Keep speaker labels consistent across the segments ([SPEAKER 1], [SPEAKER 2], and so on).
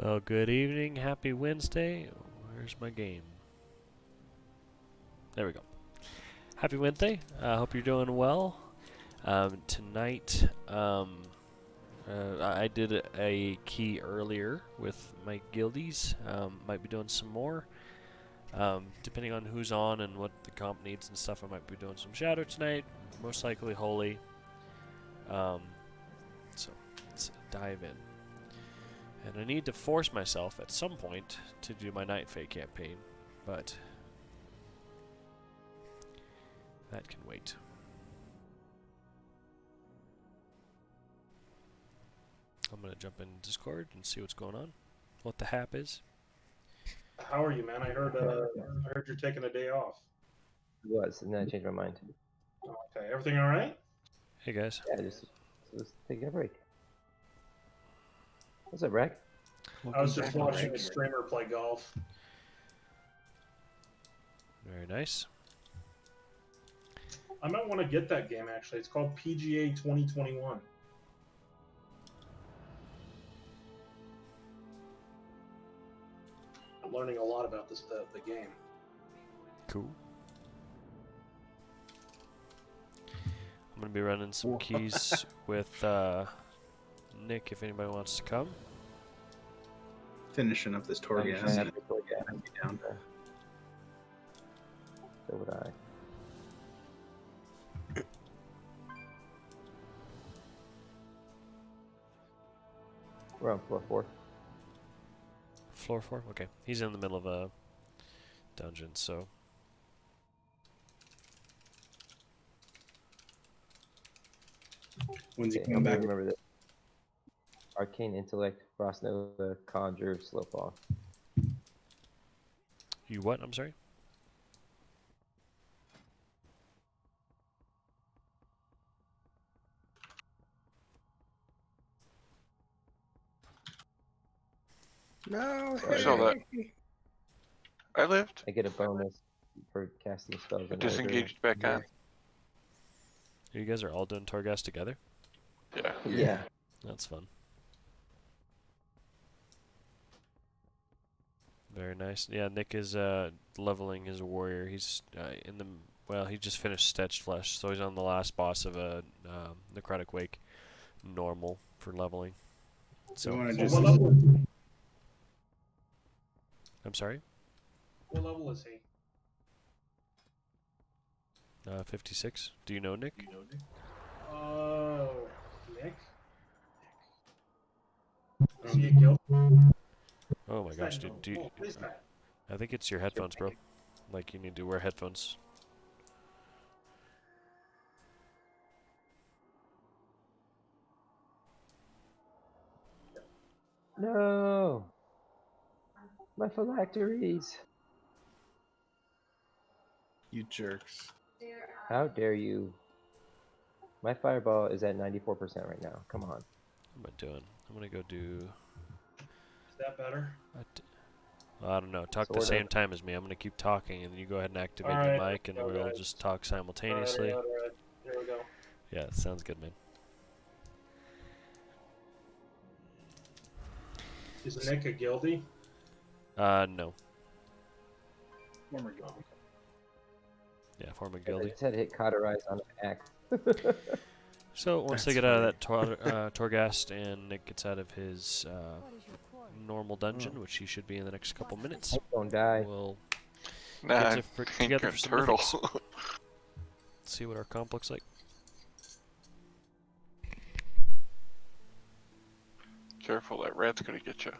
[SPEAKER 1] Well, good evening. Happy Wednesday. Where's my game? There we go. Happy Wednesday. I hope you're doing well. Tonight, I did a key earlier with my guildies. Might be doing some more. Depending on who's on and what the comp needs and stuff, I might be doing some Shadow tonight. Most likely Holy. So let's dive in. And I need to force myself at some point to do my Night Fae campaign, but that can wait. I'm going to jump in Discord and see what's going on, what the hap is.
[SPEAKER 2] How are you, man? I heard you're taking a day off.
[SPEAKER 3] It was, and then I changed my mind.
[SPEAKER 2] Okay, everything all right?
[SPEAKER 1] Hey guys.
[SPEAKER 3] Yeah, just taking a break. What's up, Rack?
[SPEAKER 2] I was just watching a streamer play golf.
[SPEAKER 1] Very nice.
[SPEAKER 2] I might want to get that game, actually. It's called PGA 2021. I'm learning a lot about the game.
[SPEAKER 1] Cool. I'm going to be running some keys with Nick if anybody wants to come.
[SPEAKER 4] Finishing up this Torghast. Down.
[SPEAKER 3] So would I. We're on floor 4.
[SPEAKER 1] Floor 4? Okay. He's in the middle of a dungeon, so...
[SPEAKER 4] When's he
[SPEAKER 3] Okay,
[SPEAKER 4] coming back?
[SPEAKER 3] remember this. Arcane Intellect, Frost Nova, Conjure, Slowfall.
[SPEAKER 1] You what? I'm sorry?
[SPEAKER 4] No,
[SPEAKER 3] I
[SPEAKER 5] saw that. I lived.
[SPEAKER 3] I get a bonus for casting spells.
[SPEAKER 5] I
[SPEAKER 3] in
[SPEAKER 5] disengaged back on.
[SPEAKER 1] You guys are all doing Torghast together?
[SPEAKER 5] Yeah.
[SPEAKER 3] Yeah.
[SPEAKER 1] That's fun. Very nice. Yeah, Nick is leveling his warrior. He's in the... Well, he just finished Stetched Flesh, so he's on the last boss of a Necrotic Wake. Normal for leveling. So,
[SPEAKER 4] wanna
[SPEAKER 2] So
[SPEAKER 4] just-
[SPEAKER 2] what level is he?
[SPEAKER 1] I'm sorry?
[SPEAKER 2] What level is he?
[SPEAKER 1] 56. Do you know Nick?
[SPEAKER 2] Oh, Nick? Is he a guild?
[SPEAKER 1] Oh my gosh, dude.
[SPEAKER 2] Oh, what is that?
[SPEAKER 1] I think it's your headphones, bro. Like, you need to wear headphones.
[SPEAKER 3] No! My phylacteries!
[SPEAKER 4] You jerks.
[SPEAKER 3] How dare you? My fireball is at 94% right now. Come on.
[SPEAKER 1] What am I doing? I'm gonna go do...
[SPEAKER 2] Is that better?
[SPEAKER 1] I don't know. Talk at the
[SPEAKER 3] Sort
[SPEAKER 1] same
[SPEAKER 3] of.
[SPEAKER 1] time as me. I'm gonna keep talking, and you go ahead and activate
[SPEAKER 2] All
[SPEAKER 1] your
[SPEAKER 2] right,
[SPEAKER 1] mic, and
[SPEAKER 2] all
[SPEAKER 1] we'll
[SPEAKER 2] right.
[SPEAKER 1] just talk simultaneously.
[SPEAKER 2] All right. There we go.
[SPEAKER 1] Yeah, sounds good, man.
[SPEAKER 2] Is Nick a guildie?
[SPEAKER 1] No.
[SPEAKER 4] Former guild.
[SPEAKER 1] Yeah, former
[SPEAKER 3] I
[SPEAKER 1] guilty.
[SPEAKER 3] just had to hit cauterize on an axe.
[SPEAKER 1] So once they
[SPEAKER 4] That's
[SPEAKER 1] get out of that Torghast and Nick gets out of his normal dungeon, which he should be in the next couple minutes,
[SPEAKER 3] Don't die.
[SPEAKER 1] we'll
[SPEAKER 5] Nah,
[SPEAKER 1] Get
[SPEAKER 5] I
[SPEAKER 1] to
[SPEAKER 5] think
[SPEAKER 1] together
[SPEAKER 5] a
[SPEAKER 1] for some
[SPEAKER 5] turtle.
[SPEAKER 1] mythics. see what our comp looks like.
[SPEAKER 5] Careful, that rat's gonna get you.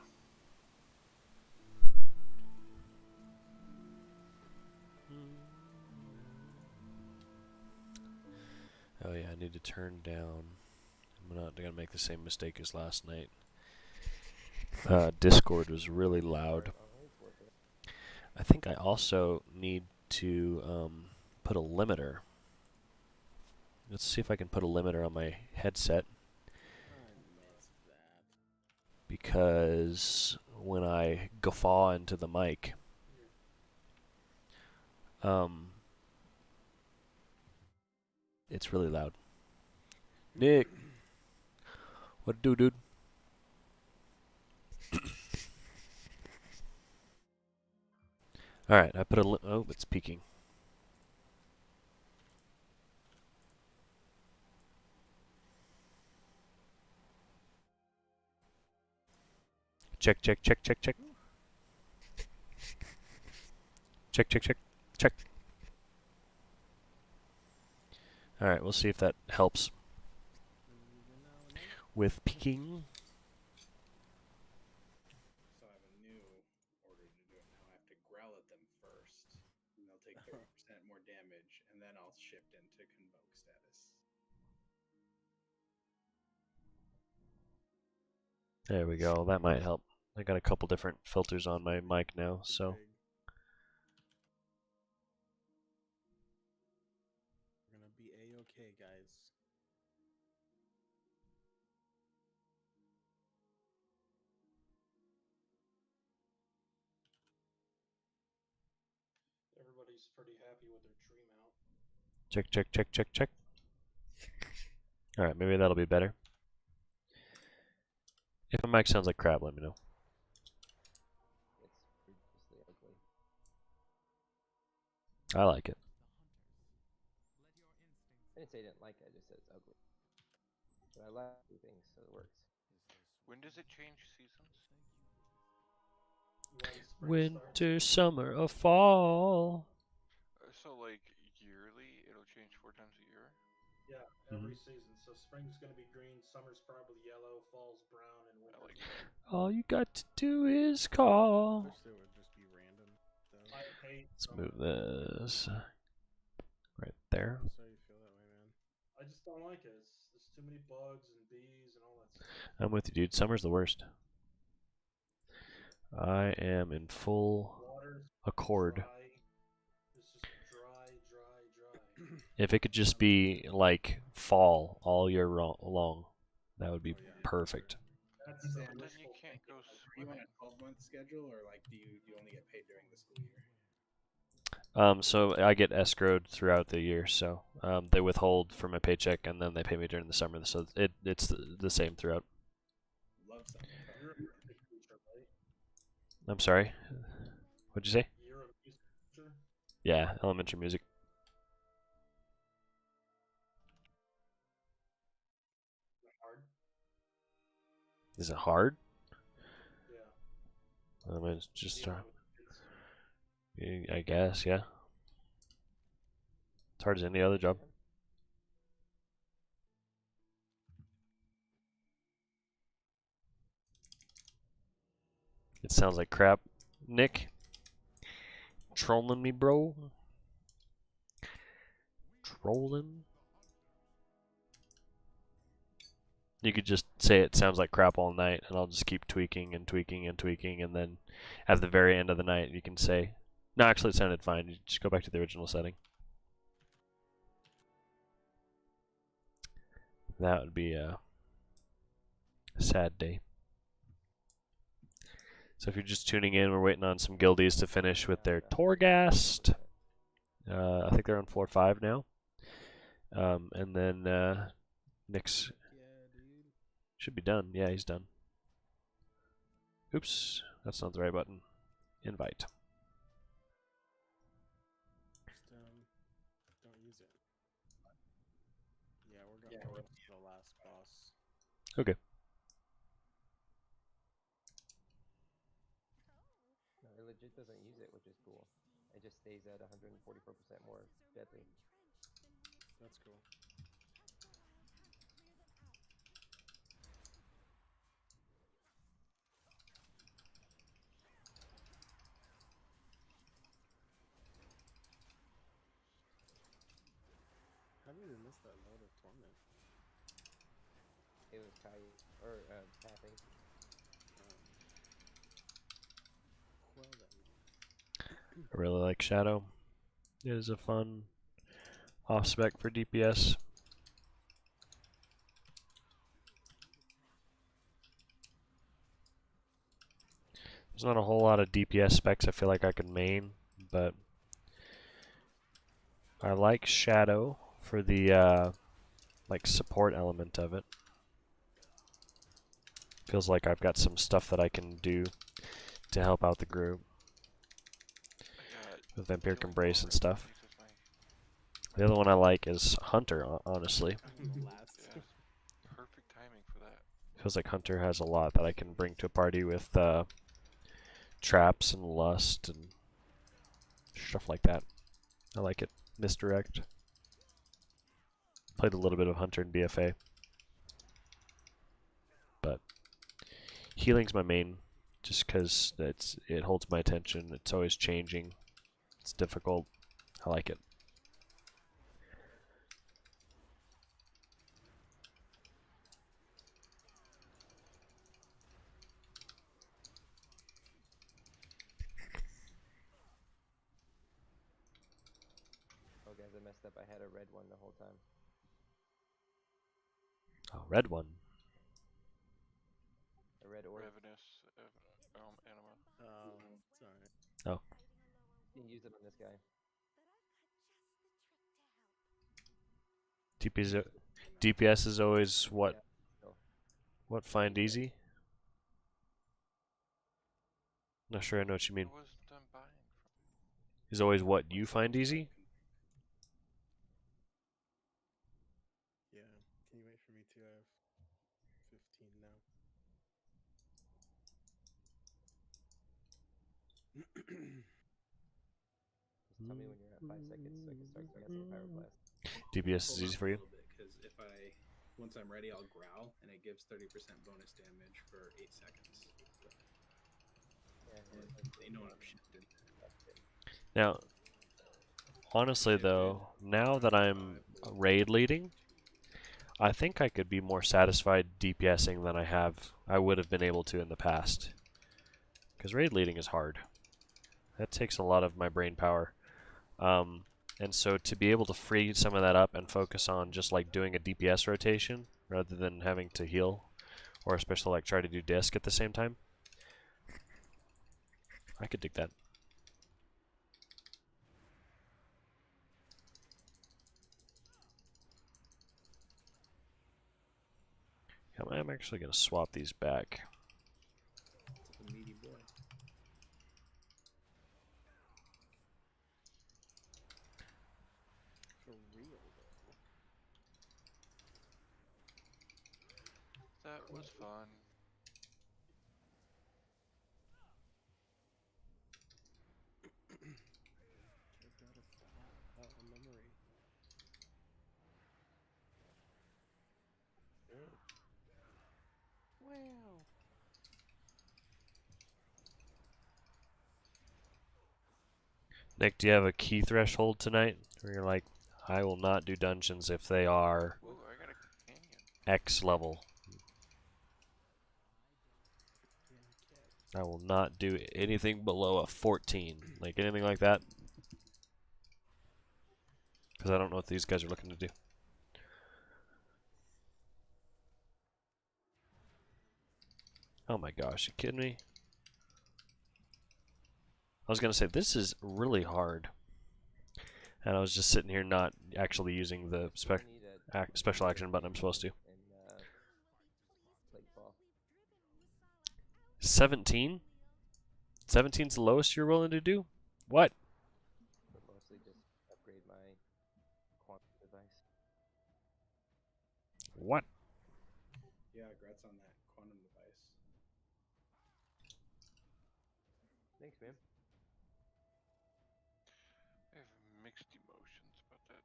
[SPEAKER 1] Oh yeah, I need to turn down. I'm not gonna make the same mistake as last night. Discord was really loud. I think I also need to put a limiter. Let's see if I can put a limiter on my headset. Because when I guffaw into the mic, it's really loud. Nick, what to do, dude? All right, I put a oh, it's peaking. Check, check, check, check, check. Check, check, check, check. All right, we'll see if that helps with peaking.
[SPEAKER 4] So I have a new order to do it now. I have to growl at them first, and they'll take 30% more damage, and then I'll shift into convoke status.
[SPEAKER 1] There we go. That might help. I got a couple different filters on my mic now, so.
[SPEAKER 4] We're gonna be a-okay, guys.
[SPEAKER 2] Everybody's pretty happy with their tree mount.
[SPEAKER 1] Check, check, check, check, check. All right, maybe that'll be better. If my mic sounds like crap, let me know.
[SPEAKER 3] It's ridiculously ugly.
[SPEAKER 1] I like it.
[SPEAKER 3] I didn't say I didn't like it, I just said it's ugly. But I like two things, so it works.
[SPEAKER 5] When does it change seasons?
[SPEAKER 2] When spring starts.
[SPEAKER 1] Winter, summer, or fall.
[SPEAKER 5] So like yearly, it'll change 4 times a year.
[SPEAKER 2] Yeah, every season. So spring's gonna be green, summer's probably yellow, fall's brown, and
[SPEAKER 5] I
[SPEAKER 2] winter.
[SPEAKER 5] like that.
[SPEAKER 1] All you got to do is
[SPEAKER 4] I
[SPEAKER 1] call.
[SPEAKER 4] wish they would just be random, though.
[SPEAKER 2] I hate
[SPEAKER 1] Let's
[SPEAKER 2] summer.
[SPEAKER 1] move this right there.
[SPEAKER 4] So you feel that way, man.
[SPEAKER 2] I just don't like it. There's too many bugs and bees and all that stuff.
[SPEAKER 1] I'm with you, dude. Summer's the worst. I am in full
[SPEAKER 2] Water's
[SPEAKER 1] accord.
[SPEAKER 2] dry. It's just dry, dry, dry.
[SPEAKER 1] If it could just be like fall all year long, that would be
[SPEAKER 4] Oh, yeah.
[SPEAKER 1] perfect.
[SPEAKER 2] That's
[SPEAKER 4] Then
[SPEAKER 2] the
[SPEAKER 5] Then you
[SPEAKER 2] wishful
[SPEAKER 5] can't go
[SPEAKER 2] thinking.
[SPEAKER 4] Are you on a 12-month schedule, or like do you only get paid during the school year?
[SPEAKER 1] So I get escrowed throughout the year, so they withhold from my paycheck and then they pay me during the summer. So it's the same throughout.
[SPEAKER 4] Love something.
[SPEAKER 2] You're a music teacher, right?
[SPEAKER 1] I'm sorry. What'd you say?
[SPEAKER 2] You're a music teacher?
[SPEAKER 1] Yeah, elementary music.
[SPEAKER 2] Is it hard?
[SPEAKER 1] Is it hard?
[SPEAKER 2] Yeah.
[SPEAKER 1] I mean, it's just
[SPEAKER 2] Dealing with kids.
[SPEAKER 1] I guess, yeah. It's hard as any other job. It sounds like crap. Nick? Trolling me, bro? Trolling? You could just say it sounds like crap all night, and I'll just keep tweaking and tweaking and tweaking, and then at the very end of the night, you can say, no, actually, it sounded fine. You just go back to the original setting. That would be a sad day. So if you're just tuning in, we're waiting on some guildies to finish with their Torghast. I think they're on floor 5 now. And then Nick's
[SPEAKER 4] Yeah, dude.
[SPEAKER 1] should be done. Yeah, he's done. Oops, that's not the right button. Invite.
[SPEAKER 4] Just don't use it. Yeah, we're
[SPEAKER 2] Yeah,
[SPEAKER 4] going
[SPEAKER 2] we're-
[SPEAKER 4] to the last boss.
[SPEAKER 1] Okay.
[SPEAKER 3] No, it legit doesn't use it, which is cool. It just stays at 144% more deadly.
[SPEAKER 4] That's cool. How did we miss that load of torment?
[SPEAKER 3] It was Kai or tapping.
[SPEAKER 4] Well then.
[SPEAKER 1] I really like Shadow. It is a fun off spec for DPS. There's not a whole lot of DPS specs I feel like I could main, but I like Shadow for the like support element of it. Feels like I've got some stuff that I can do to help out the group. with Vampiric
[SPEAKER 5] Healing
[SPEAKER 1] Embrace and
[SPEAKER 5] already
[SPEAKER 1] stuff.
[SPEAKER 5] increases my-
[SPEAKER 1] The other one I like is Hunter, honestly.
[SPEAKER 6] The last.
[SPEAKER 5] Yeah, perfect timing for that.
[SPEAKER 1] Feels like Hunter has a lot that I can bring to a party with traps and lust and stuff like that. I like it. Misdirect. Played a little bit of Hunter in BFA. But healing's my main, just because it holds my attention. It's always changing. It's difficult. I like it.
[SPEAKER 3] Oh, guys, I messed up. I had a red one the whole time.
[SPEAKER 1] Oh, red one.
[SPEAKER 3] A red orb.
[SPEAKER 5] Ravenous anima.
[SPEAKER 6] It's alright.
[SPEAKER 3] You can use it on this guy.
[SPEAKER 1] DPS is always what?
[SPEAKER 3] Yeah.
[SPEAKER 1] What find easy? Not sure I know what you mean.
[SPEAKER 5] I was done buying from.
[SPEAKER 1] Is always what you find easy?
[SPEAKER 6] Yeah. Can you wait for me to have 15 now?
[SPEAKER 3] Just tell me when you're at 5 seconds so I can start casting Pyroblast.
[SPEAKER 1] DPS is easy for you?
[SPEAKER 4] Because if once I'm ready, I'll growl, and it gives 30% bonus damage for 8 seconds. So,
[SPEAKER 3] Yeah,
[SPEAKER 4] they know what I'm shifting.
[SPEAKER 1] Now, honestly though, now that I'm raid leading, I think I could be more satisfied DPSing than I would have been able to in the past. Because raid leading is hard. That takes a lot of my brain power. And so to be able to free some of that up and focus on just like doing a DPS rotation rather than having to heal, or especially like try to do disc at the same time, I could dig that. Yeah, I'm actually going to swap these back.
[SPEAKER 4] It's a meaty boy.
[SPEAKER 6] For real, though.
[SPEAKER 5] That was fun.
[SPEAKER 6] Check out a memory. Wow.
[SPEAKER 1] Nick, do you have a key threshold tonight? Where you're like, I will not do dungeons if they are
[SPEAKER 5] Ooh, I got a companion.
[SPEAKER 1] X level.
[SPEAKER 6] Yeah, cat.
[SPEAKER 1] I will not do anything below a 14. Like anything like that. Because I don't know what these guys are looking to do. Oh my gosh, you kidding me? I was going to say, this is really hard. And I was just sitting here not actually using the
[SPEAKER 3] you need a
[SPEAKER 1] special action button I'm supposed to.
[SPEAKER 3] and plate ball.
[SPEAKER 1] 17? 17's the lowest you're willing to do? What?
[SPEAKER 3] But mostly just upgrade my quantum device.
[SPEAKER 1] What?
[SPEAKER 4] Yeah, congrats on that quantum device.
[SPEAKER 3] Thanks, man.
[SPEAKER 5] I have mixed emotions about that.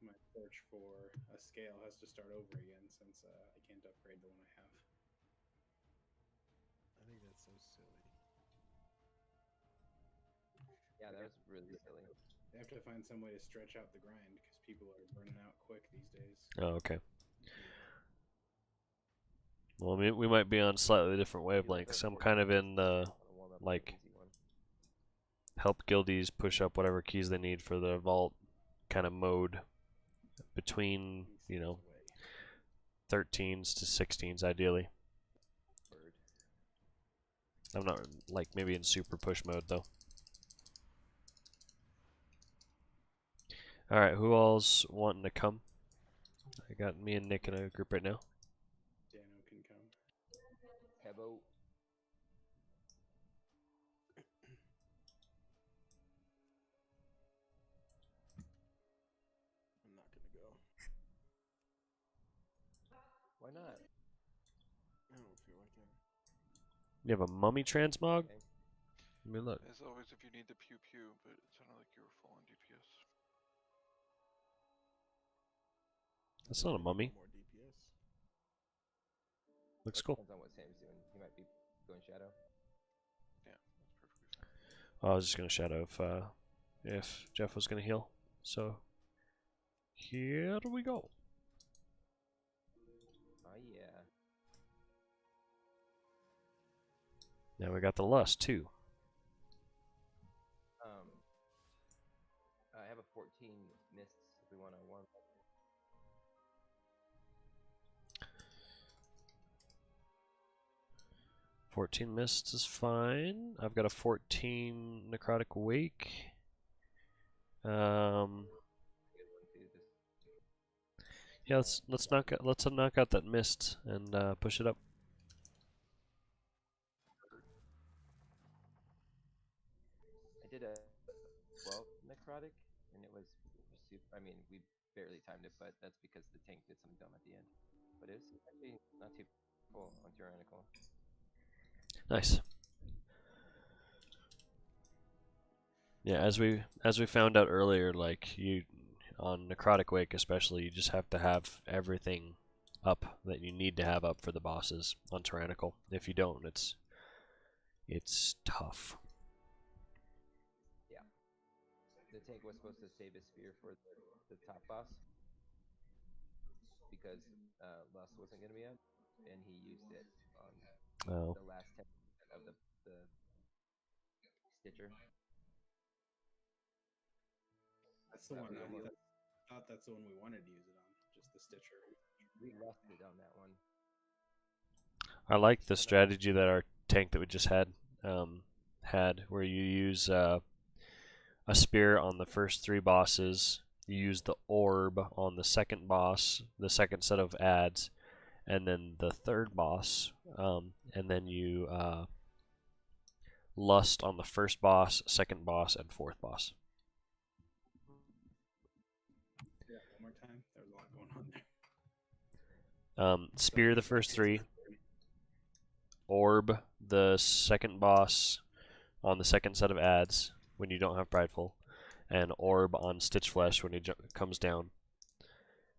[SPEAKER 4] My search for a scale has to start over again since I can't upgrade the one I have.
[SPEAKER 6] I think that's so silly.
[SPEAKER 3] Yeah, that was really silly.
[SPEAKER 4] They have to find some way to stretch out the grind because people are burning out quick these days.
[SPEAKER 1] Oh, okay. Well, I mean, we might be on slightly different wavelengths. I'm kind of in the like help guildies push up whatever keys they need for the vault kind of mode between, you know, 13s to 16s ideally. I'm not like maybe in super push mode though. Alright, who all's wanting to come? I got me and Nick in a group right now.
[SPEAKER 4] Dano can come.
[SPEAKER 3] Hebo. Why not?
[SPEAKER 6] I don't feel like it.
[SPEAKER 1] You have a mummy transmog?
[SPEAKER 3] Okay.
[SPEAKER 1] Let me look.
[SPEAKER 5] As always, if you need the pew pew, but it sounded like you were full on DPS.
[SPEAKER 1] That's not a mummy.
[SPEAKER 6] More DPS.
[SPEAKER 1] Looks cool.
[SPEAKER 3] Depends on what Sam's doing. He might be going shadow.
[SPEAKER 5] Yeah, that's perfectly fine.
[SPEAKER 1] I was just gonna shadow if Jeff was gonna heal. So here we go.
[SPEAKER 3] Oh yeah.
[SPEAKER 1] Now we got the lust too.
[SPEAKER 3] I have a 14 mists if we want to warm up.
[SPEAKER 1] $14 mists is fine. I've got a 14 necrotic wake.
[SPEAKER 3] Good one too. Just
[SPEAKER 1] Yeah, let's knock out that mist and push it up.
[SPEAKER 3] I did a 12 necrotic, and it was I mean, we barely timed it, but that's because the tank did some dumb at the end. But it was actually not too cool on tyrannical.
[SPEAKER 1] Nice. Yeah, as we found out earlier, like you on necrotic wake especially, you just have to have everything up that you need to have up for the bosses on tyrannical. If you don't, it's tough.
[SPEAKER 3] Yeah. The tank was supposed to save his spear for the top boss because Lust wasn't going to be up, and he used it on
[SPEAKER 1] Oh.
[SPEAKER 3] the last 10% of the Stitcher.
[SPEAKER 4] That's the
[SPEAKER 3] That
[SPEAKER 4] one
[SPEAKER 3] was
[SPEAKER 4] I
[SPEAKER 3] almost-
[SPEAKER 4] thought that's the one we wanted to use it on, just the Stitcher.
[SPEAKER 3] We lusted on that one.
[SPEAKER 1] I like the strategy that our tank that we just had where you use a spear on the first 3 bosses, you use the orb on the second boss, the second set of adds, and then the third boss, and then you lust on the first boss, second boss, and fourth boss.
[SPEAKER 4] Yeah, one more time. There's a lot going on there.
[SPEAKER 1] Spear the first 3, orb the second boss on the second set of adds when you don't have prideful, and orb on stitch flesh when he comes down,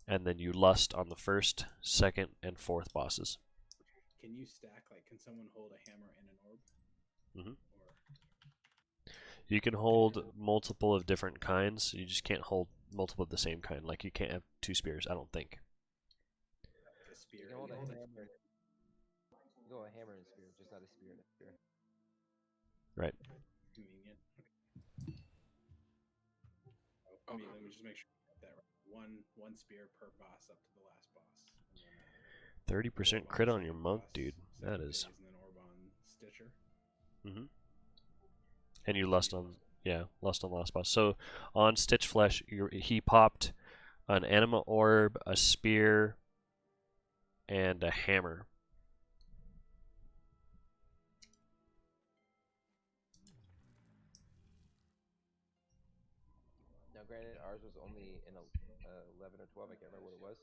[SPEAKER 1] and then you lust on the first, second, and fourth bosses.
[SPEAKER 4] Can you stack, like, can someone hold a hammer and an orb?
[SPEAKER 1] Mhm.
[SPEAKER 4] Or
[SPEAKER 1] You can hold multiple of different kinds. You just can't hold multiple of the same kind. Like you can't have 2 spears, I don't think.
[SPEAKER 4] like a spear?
[SPEAKER 3] You can hold a hammer. You go a hammer and spear, just not a spear and a spear.
[SPEAKER 1] Right.
[SPEAKER 4] Convenient. Oh, let me just make sure I got that right. One spear per boss up to the last boss. And then,
[SPEAKER 1] 30%
[SPEAKER 4] orb
[SPEAKER 1] crit
[SPEAKER 4] the
[SPEAKER 1] on your
[SPEAKER 4] second
[SPEAKER 1] monk,
[SPEAKER 4] boss,
[SPEAKER 1] dude. That
[SPEAKER 4] second
[SPEAKER 1] is.
[SPEAKER 4] phase, and then orb on Stitcher.
[SPEAKER 1] Mhm. And you lust on, lust on the last boss. So on stitch flesh, he popped an anima orb, a spear, and a hammer.
[SPEAKER 3] Now, granted, ours was only in 11 or 12. I can't remember what it was.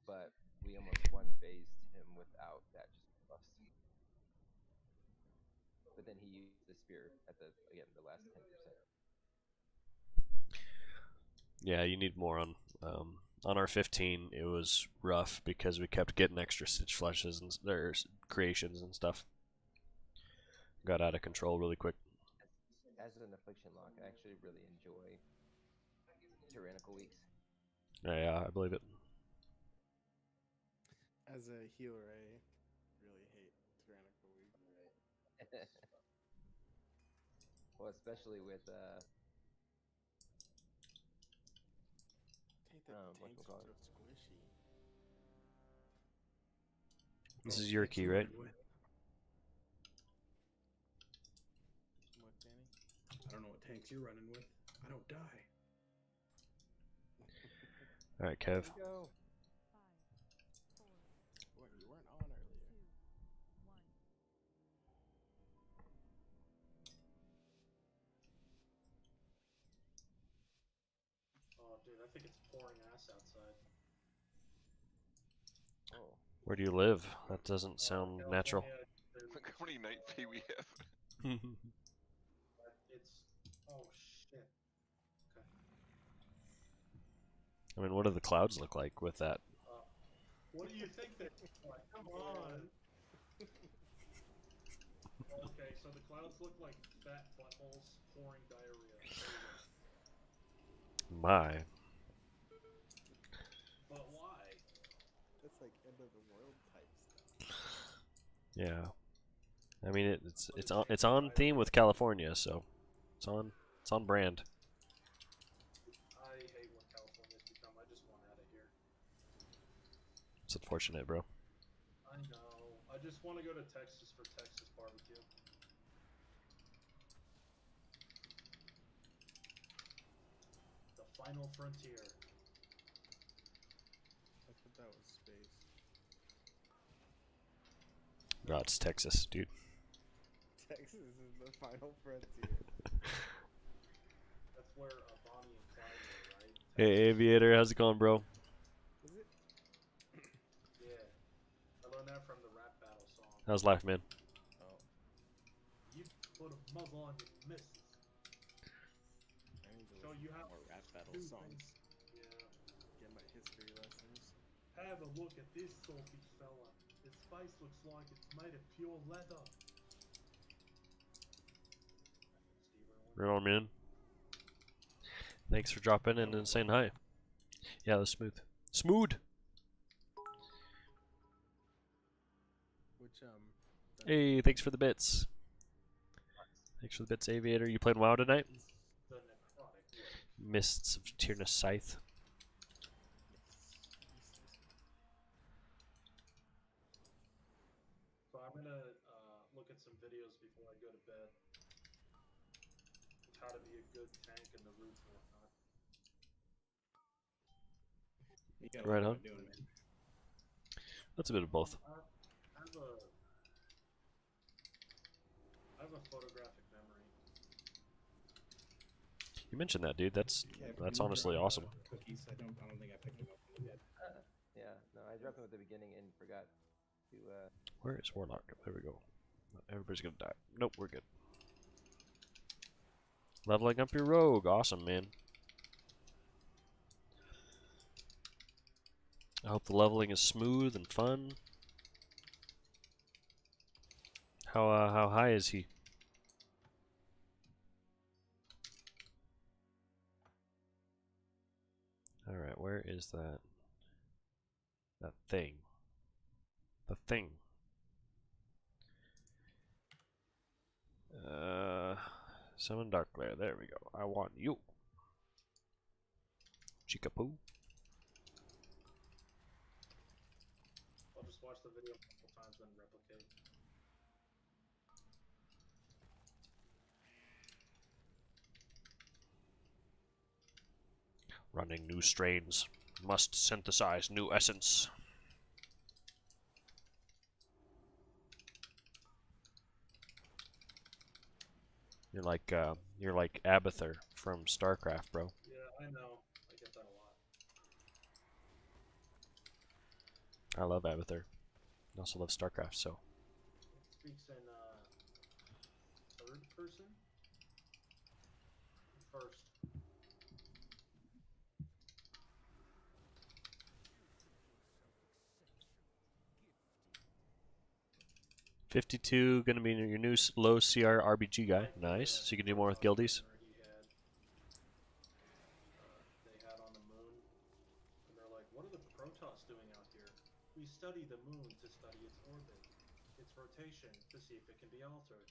[SPEAKER 3] But we almost one-phased him without that just bust. But then he used the spear at the last 10%.
[SPEAKER 1] Yeah, you need more on our 15. It was rough because we kept getting extra stitch flushes and there's creations and stuff. Got out of control really quick.
[SPEAKER 3] As an affliction lock, I actually really enjoy tyrannical weeks.
[SPEAKER 1] Yeah, I believe it.
[SPEAKER 6] As a healer, I really hate Tyrannical Week.
[SPEAKER 3] Well, especially with
[SPEAKER 6] I hate that the tanks are
[SPEAKER 3] whatchamacallit?
[SPEAKER 6] so squishy.
[SPEAKER 1] This is your
[SPEAKER 4] Thanks
[SPEAKER 1] key,
[SPEAKER 4] for
[SPEAKER 1] right?
[SPEAKER 4] running with.
[SPEAKER 6] What, Danny?
[SPEAKER 4] I don't know what tanks you're running with. I don't die.
[SPEAKER 1] All right, Kev.
[SPEAKER 3] There we go.
[SPEAKER 6] What, you weren't on earlier.
[SPEAKER 2] Oh, dude, I think it's pouring ass outside.
[SPEAKER 3] Oh,
[SPEAKER 1] Where do you live? That doesn't sound natural.
[SPEAKER 2] California, there's-
[SPEAKER 5] Look how many night pay we have.
[SPEAKER 2] It's oh shit. Okay.
[SPEAKER 1] I mean, what do the clouds look like with that?
[SPEAKER 2] What do you think they look like? Come on. Okay, so the clouds look like fat buttholes pouring diarrhea. There you go.
[SPEAKER 1] My.
[SPEAKER 2] But why?
[SPEAKER 6] That's like end of the world type stuff.
[SPEAKER 1] Yeah. I mean, it's on theme with California, so it's on brand.
[SPEAKER 2] I hate what California's become. I just want out of here.
[SPEAKER 1] It's unfortunate, bro.
[SPEAKER 2] I know. I just want to go to Texas for Texas barbecue. The final frontier.
[SPEAKER 6] I thought that was space.
[SPEAKER 1] No, it's Texas, dude.
[SPEAKER 6] Texas is the final frontier.
[SPEAKER 2] That's where Bonnie and Clyde were, right?
[SPEAKER 1] Hey, Aviator, how's it going, bro?
[SPEAKER 6] Is it?
[SPEAKER 2] Yeah. I learned that from the rap battle song.
[SPEAKER 1] How's life, man?
[SPEAKER 6] Oh,
[SPEAKER 2] You put a muzzle on your missus.
[SPEAKER 6] I need to
[SPEAKER 2] So
[SPEAKER 6] listen
[SPEAKER 2] you
[SPEAKER 6] to
[SPEAKER 2] have
[SPEAKER 6] more rap battle
[SPEAKER 2] two
[SPEAKER 6] songs.
[SPEAKER 2] things. Yeah.
[SPEAKER 6] Get my history lessons.
[SPEAKER 2] Have a look at this salty fella. His face looks like it's made of pure leather. Steve Irwin.
[SPEAKER 1] Right on, man. Thanks for dropping in and saying hi. Yeah, that's smooth. Smooth.
[SPEAKER 6] Which
[SPEAKER 1] Hey, thanks for the bits. Thanks for the bits, Aviator. You playing WoW tonight?
[SPEAKER 2] The necrotic.
[SPEAKER 1] Mists of Tyrna Scythe.
[SPEAKER 2] So I'm gonna look at some videos before I go to bed. How to be a good tank in the roots and whatnot.
[SPEAKER 4] You got
[SPEAKER 1] Right
[SPEAKER 4] a lot
[SPEAKER 1] on.
[SPEAKER 4] of doing, man.
[SPEAKER 1] That's a bit of both.
[SPEAKER 2] I have a photographic memory.
[SPEAKER 1] You mentioned that, dude. That's
[SPEAKER 4] Yeah,
[SPEAKER 1] honestly awesome.
[SPEAKER 4] Cookies. I don't think I picked them up from yet.
[SPEAKER 3] yeah. No, I dropped them at the beginning and forgot to.
[SPEAKER 1] Where is Warlock? There we go. Everybody's gonna die. Nope, we're good. Leveling up your rogue. Awesome, man. I hope the leveling is smooth and fun. How high is he? Alright, where is that? That thing. The thing. Summon Dark Glare. There we go. I want you. Chikapoo.
[SPEAKER 2] I'll just watch the video multiple times then replicate.
[SPEAKER 1] Running new strains. Must synthesize new essence. You're like Abathur from StarCraft, bro.
[SPEAKER 2] Yeah, I know. I get that a lot.
[SPEAKER 1] I love Abathur. I also love StarCraft, so.
[SPEAKER 2] It speaks in third person? First.
[SPEAKER 1] 52, gonna be your new low CR RBG guy. Nice. So you can do more with guildies.
[SPEAKER 2] They had on the moon, and they're like, "What are the Protoss doing out here?" We study the moon to study its orbit, its rotation, to see if it can be altered.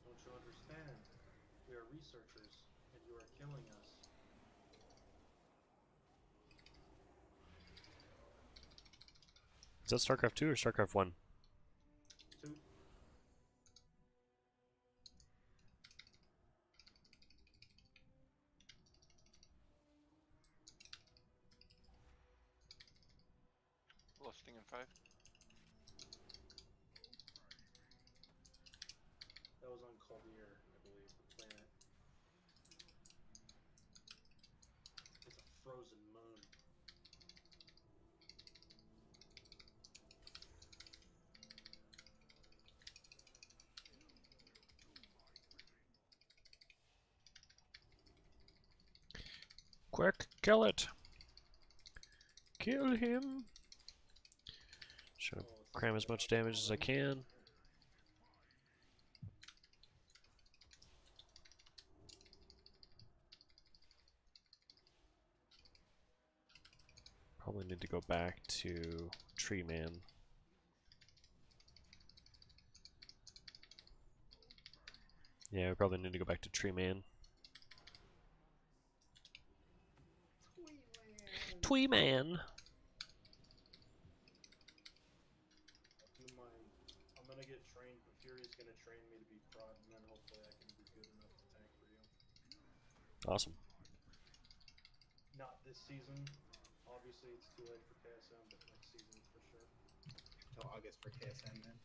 [SPEAKER 2] Don't you understand? We are researchers, and you are killing us.
[SPEAKER 1] Is that StarCraft 2 or StarCraft 1?
[SPEAKER 2] Two.
[SPEAKER 5] Lusting in 5.
[SPEAKER 2] That was on Caldir, I believe, the planet. It's a frozen moon.
[SPEAKER 1] Quick, kill it. Kill him. Should
[SPEAKER 2] Oh, it's
[SPEAKER 1] cram as much damage as I can. Probably need to go back to Tree Man. Yeah, we probably need to go back to Tree Man. Twee Man.
[SPEAKER 2] Keep in mind, I'm gonna get trained, but Fury's gonna train me to be prot, and then hopefully I can be good enough to tank for you.
[SPEAKER 1] Awesome.
[SPEAKER 2] Not this season. Obviously, it's too late for KSM, but next season for sure.
[SPEAKER 4] Till August for KSN then.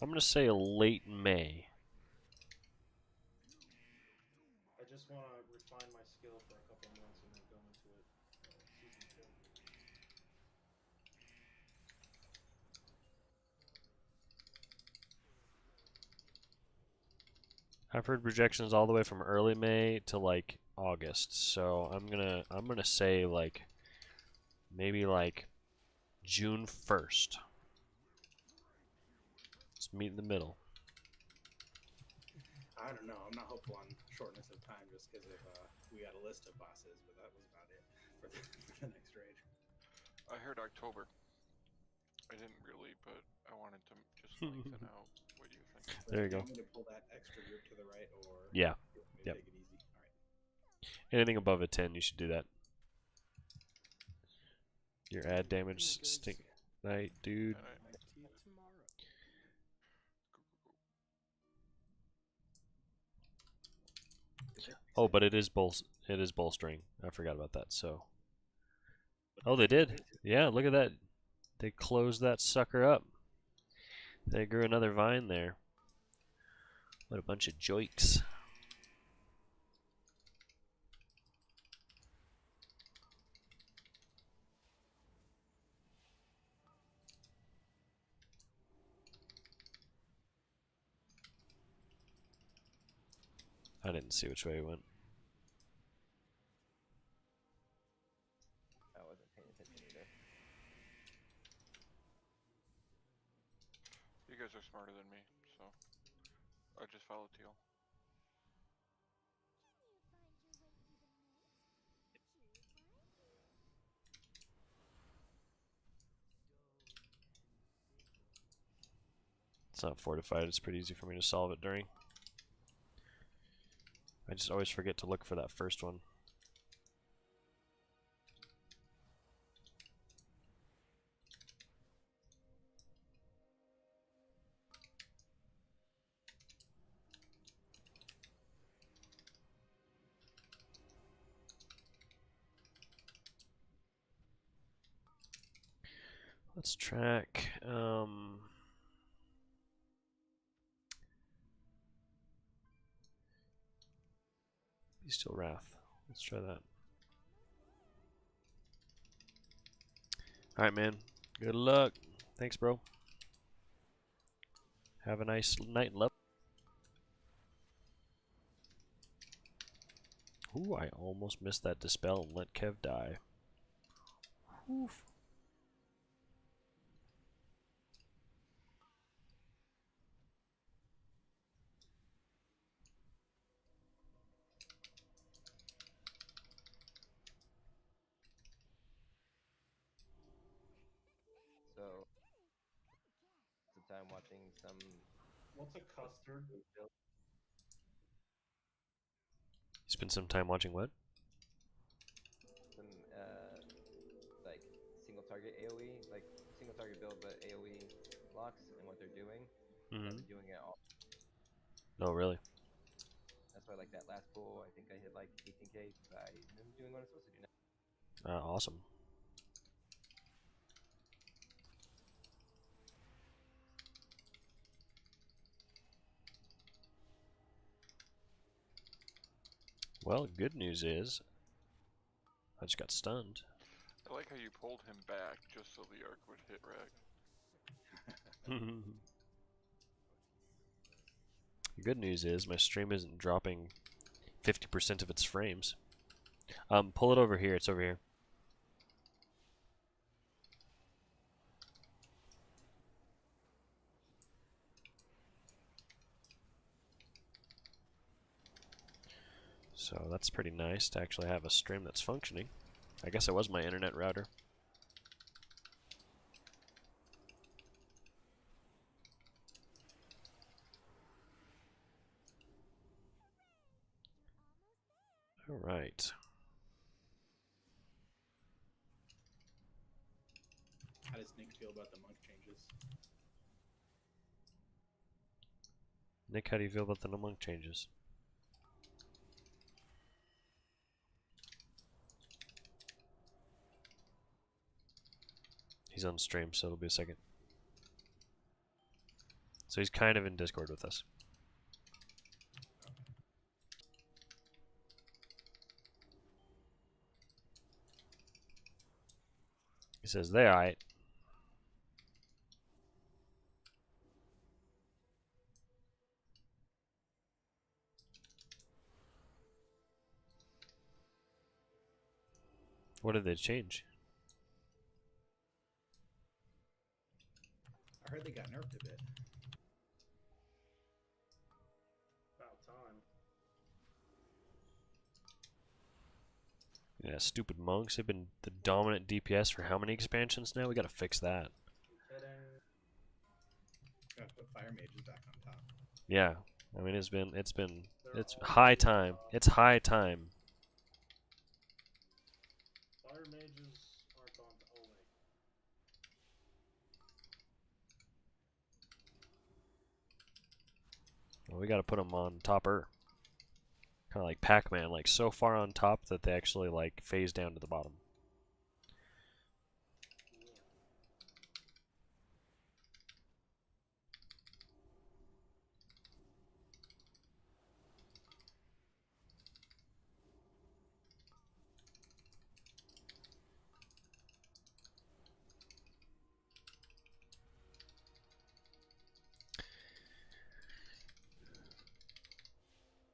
[SPEAKER 1] I'm gonna say late May.
[SPEAKER 2] I just want to refine my skill for a couple months and then go into it. Season 2.
[SPEAKER 1] I've heard projections all the way from early May to like August, so I'm gonna say like maybe like June 1st. Let's meet in the middle.
[SPEAKER 4] I don't know. I'm not hopeful on shortness of time just because of we got a list of bosses, but that was about it for the next raid.
[SPEAKER 5] I heard October. I didn't really, but I wanted to just lengthen out. What do you think?
[SPEAKER 4] So
[SPEAKER 1] There you
[SPEAKER 4] do
[SPEAKER 1] go.
[SPEAKER 4] want me to pull that extra group to the right, or
[SPEAKER 1] Yeah.
[SPEAKER 4] do you want me to
[SPEAKER 1] Yep.
[SPEAKER 4] take it easy? All right.
[SPEAKER 1] Anything above a 10, you should do that. Your ad damage
[SPEAKER 6] Good night, guys.
[SPEAKER 1] stink night, dude.
[SPEAKER 5] And I,
[SPEAKER 6] See you tomorrow.
[SPEAKER 1] Oh, but it is bolstering. I forgot about that. So, oh, they did. Yeah, look at that. They closed that sucker up. They grew another vine there. What a bunch of joiks. I didn't see which way he went.
[SPEAKER 3] I wasn't paying attention either.
[SPEAKER 5] you guys are smarter than me, so I just follow Teal.
[SPEAKER 1] It's not fortified. It's pretty easy for me to solve it during. I just always forget to look for that first one. Let's track. Be Still Wrath. Let's try that. Alright, man. Good luck. Thanks, bro. Have a nice night, love. Ooh, I almost missed that dispel and let Kev die. Oof.
[SPEAKER 3] So, some time watching some
[SPEAKER 2] What's a custard?
[SPEAKER 3] build.
[SPEAKER 1] Spend some time watching what?
[SPEAKER 3] Some like single target AoE, like single target build, but AoE blocks and what they're doing.
[SPEAKER 1] Mm-hmm.
[SPEAKER 3] They're doing it all.
[SPEAKER 1] Oh, really?
[SPEAKER 3] That's why, like that last pull, I think I hit like 18k because I'm doing what I'm supposed to do now.
[SPEAKER 1] Awesome. Well, good news is I just got stunned.
[SPEAKER 5] I like how you pulled him back just so the arc would hit Rag.
[SPEAKER 1] The good news is my stream isn't dropping 50% of its frames. Pull it over here. It's over here. So that's pretty nice to actually have a stream that's functioning. I guess it was my internet router. All right.
[SPEAKER 4] How does Nick feel about the monk changes?
[SPEAKER 1] Nick, how do you feel about the monk changes? He's on stream, so it'll be a second. So he's kind of in Discord with us. He says, they alright. What did they change?
[SPEAKER 4] I heard they got nerfed a bit.
[SPEAKER 2] About time.
[SPEAKER 1] Yeah, stupid monks. They've been the dominant DPS for how many expansions now? We gotta fix that.
[SPEAKER 2] Kidding.
[SPEAKER 4] Gotta put fire mages back on top.
[SPEAKER 1] Yeah. I mean, it's
[SPEAKER 2] They're all
[SPEAKER 1] high
[SPEAKER 2] good,
[SPEAKER 1] time. It's high time.
[SPEAKER 2] Fire mages aren't on Oleg.
[SPEAKER 1] Well, we gotta put them on topper. Kind of like Pac-Man, like so far on top that they actually like phase down to the bottom.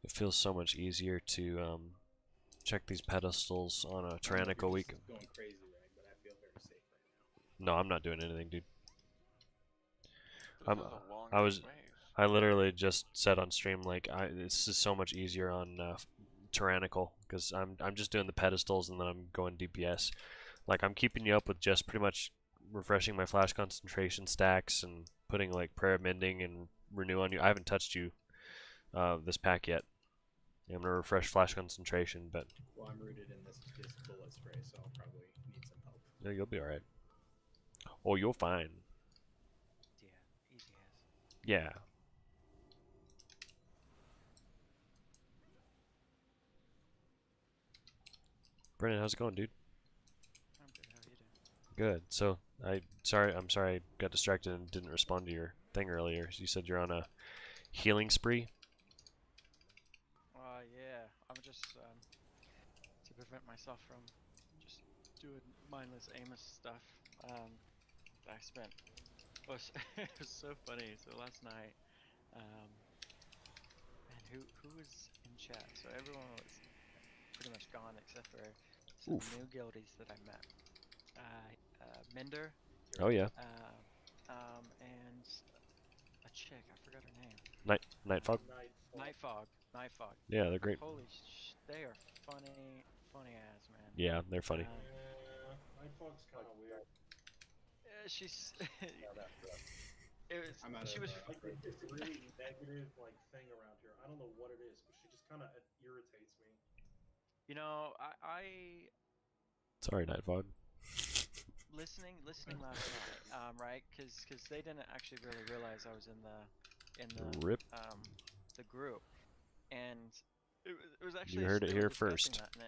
[SPEAKER 1] It feels so much easier to check these pedestals on a
[SPEAKER 4] I don't know if
[SPEAKER 1] tyrannical
[SPEAKER 4] you're
[SPEAKER 1] week.
[SPEAKER 4] just going crazy, right? But I feel very safe right now.
[SPEAKER 1] No, I'm not doing anything, dude.
[SPEAKER 5] This
[SPEAKER 1] I'm-
[SPEAKER 5] is a long
[SPEAKER 1] I was-
[SPEAKER 5] maze.
[SPEAKER 1] I literally just said on stream like this is so much easier on tyrannical because I'm just doing the pedestals and then I'm going DPS. Like I'm keeping you up with just pretty much refreshing my flash concentration stacks and putting like prayer mending and renew on you. I haven't touched you this pack yet. I'm gonna refresh flash concentration, but
[SPEAKER 4] Well, I'm rooted in this bullet spray, so I'll probably need some help.
[SPEAKER 1] no, you'll be all right. Oh, you're fine.
[SPEAKER 7] Yeah, easy as.
[SPEAKER 1] Yeah. Brennan, how's it going, dude?
[SPEAKER 7] I'm good. How are you doing?
[SPEAKER 1] Good. So I'm sorry I got distracted and didn't respond to your thing earlier. You said you're on a healing spree.
[SPEAKER 7] Yeah. I'm just to prevent myself from just doing mindless Amos stuff. I spent. It was so funny. So last night, man, who was in chat? So everyone was pretty much gone except for some
[SPEAKER 1] Oof.
[SPEAKER 7] new guildies that I met. Minder,
[SPEAKER 1] Oh yeah.
[SPEAKER 7] and a chick. I forgot her name.
[SPEAKER 1] Nightfog.
[SPEAKER 7] Nightfog.
[SPEAKER 1] Yeah, they're great.
[SPEAKER 7] Holy they are funny ass, man.
[SPEAKER 1] Yeah, they're funny.
[SPEAKER 2] Yeah, Nightfog's kind of weird.
[SPEAKER 7] She's.
[SPEAKER 3] Yeah, that's rough.
[SPEAKER 7] It was.
[SPEAKER 4] I'm out
[SPEAKER 7] She
[SPEAKER 4] of,
[SPEAKER 7] was.
[SPEAKER 2] Like this really negative like thing around here. I don't know what it is, but she just kind of irritates me.
[SPEAKER 7] You know, I
[SPEAKER 1] Sorry, Nightfog.
[SPEAKER 7] listening last night, right? Because they didn't actually really realize I was in the
[SPEAKER 1] Rip.
[SPEAKER 7] the group, and it was actually
[SPEAKER 1] heard it
[SPEAKER 7] they were
[SPEAKER 1] here
[SPEAKER 7] discussing
[SPEAKER 1] first.
[SPEAKER 7] that, and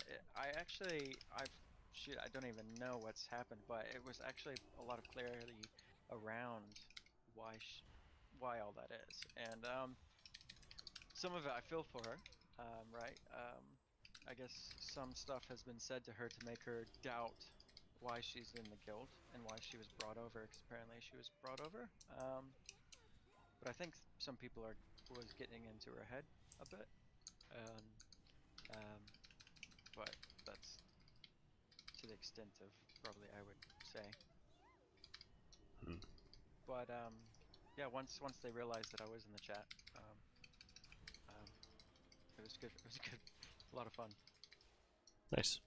[SPEAKER 7] I don't even know what's happened, but it was actually a lot of clarity around why all that is, and some of it I feel for her, right? I guess some stuff has been said to her to make her doubt why she's in the guild and why she was brought over, because apparently she was brought over. But I think some people are was getting into her head a bit, and but that's to the extent of probably I would say.
[SPEAKER 1] Hmm.
[SPEAKER 7] But yeah, once they realized that I was in the chat, it was good. It was good, a lot of fun.
[SPEAKER 1] Nice.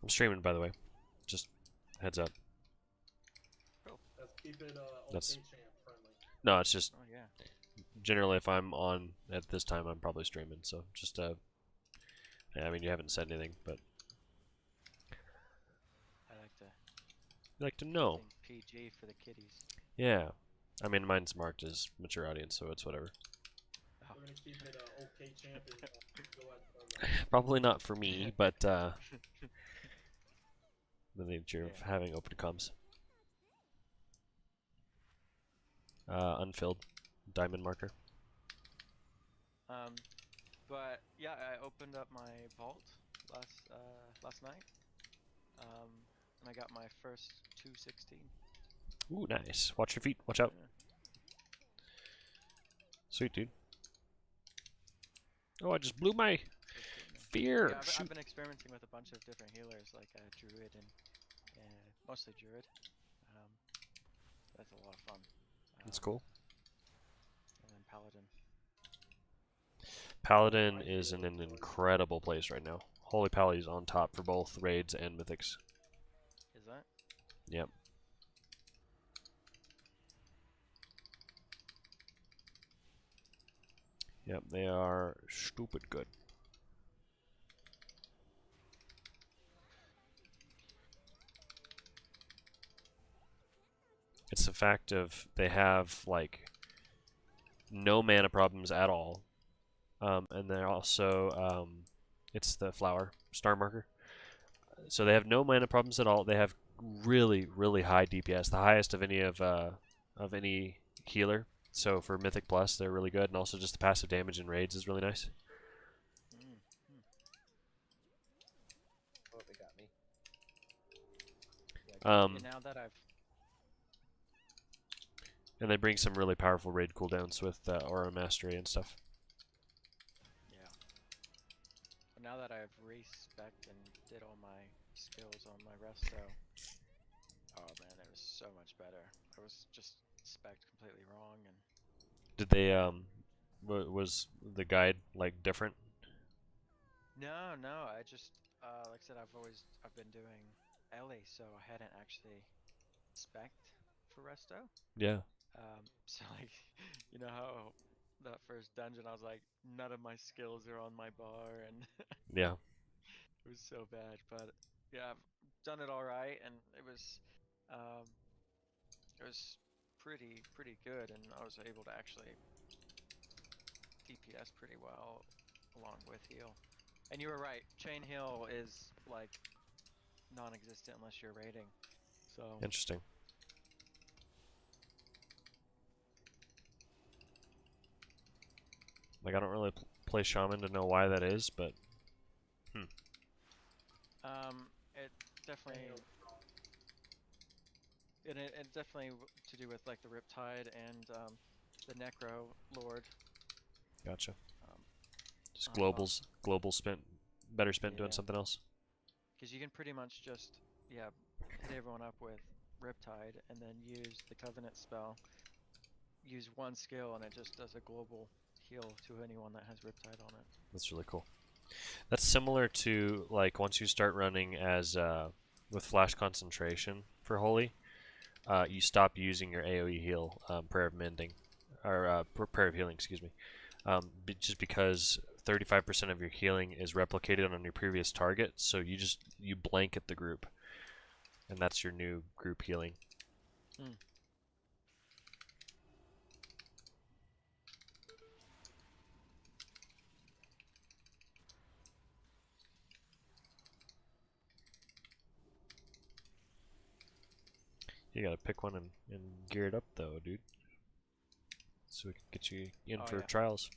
[SPEAKER 1] I'm streaming, by the way. Just heads up.
[SPEAKER 2] Let's keep it
[SPEAKER 1] That's-
[SPEAKER 2] OK champ friendly.
[SPEAKER 1] No, it's just
[SPEAKER 7] Oh yeah.
[SPEAKER 1] generally if I'm on at this time, I'm probably streaming. So just I mean, you haven't said anything, but
[SPEAKER 7] I like to
[SPEAKER 1] I'd like to know.
[SPEAKER 7] think PG for the kiddies.
[SPEAKER 1] Yeah. I mean, mine's marked as mature audience, so it's whatever.
[SPEAKER 2] We're gonna keep it OK champ and go at
[SPEAKER 1] Probably not for me, but the nature of
[SPEAKER 7] Yeah.
[SPEAKER 1] having open comms. Unfilled diamond marker.
[SPEAKER 7] But yeah, I opened up my vault last night, and I got my first 216.
[SPEAKER 1] Ooh, nice. Watch your feet. Watch out.
[SPEAKER 7] Yeah.
[SPEAKER 1] Sweet, dude. Oh, I just blew my fear.
[SPEAKER 7] Yeah,
[SPEAKER 1] Shoot.
[SPEAKER 7] I've been experimenting with a bunch of different healers, like Druid and mostly Druid. That's a lot of fun.
[SPEAKER 1] That's cool.
[SPEAKER 7] And then Paladin.
[SPEAKER 1] Paladin is in an incredible place right now. Holy Pally's on top for both raids and mythics.
[SPEAKER 7] Is that?
[SPEAKER 1] Yep. Yep, they are stupid good. It's the fact of they have like no mana problems at all, and they're also it's the flower star marker. So they have no mana problems at all. They have really, really high DPS, the highest of any healer. So for Mythic Plus, they're really good, and also just the passive damage in raids is really nice.
[SPEAKER 3] Oh, they got me. Yeah,
[SPEAKER 7] And now that I've
[SPEAKER 1] And they bring some really powerful raid cooldowns with Aura Mastery and stuff.
[SPEAKER 7] yeah. But now that I've respec'd and did all my skills on my resto, oh man, it was so much better. I was just spec'd completely wrong, and
[SPEAKER 1] Did they was the guide like different?
[SPEAKER 7] no, I just like I said, I've been doing Ellie, so I hadn't actually spec'd for resto.
[SPEAKER 1] Yeah.
[SPEAKER 7] So like, you know how that first dungeon, I was like, none of my skills are on my bar, and
[SPEAKER 1] Yeah.
[SPEAKER 7] it was so bad. But yeah, I've done it all right, and it was pretty good, and I was able to actually DPS pretty well along with heal. And you were right, chain heal is like non-existent unless you're raiding. So
[SPEAKER 1] Interesting. Like I don't really play Shaman to know why that is, but
[SPEAKER 7] it definitely. And it definitely to do with like the Riptide and the Necro Lord.
[SPEAKER 1] gotcha. Just
[SPEAKER 7] Uh-huh.
[SPEAKER 1] global spent, better spent doing
[SPEAKER 7] Yeah.
[SPEAKER 1] something else.
[SPEAKER 7] Because you can pretty much just hit everyone up with Riptide and then use the Covenant spell. Use one skill and it just does a global heal to anyone that has Riptide on it.
[SPEAKER 1] That's really cool. That's similar to like once you start running as with Flash Concentration for Holy, you stop using your AoE heal, Prayer of Mending, or Prayer of Healing, excuse me, just because 35% of your healing is replicated on your previous target, so you blanket the group, and that's your new group healing. You gotta pick one and gear it up though, dude. So we can get you in
[SPEAKER 7] Oh,
[SPEAKER 1] for
[SPEAKER 7] yeah.
[SPEAKER 1] trials.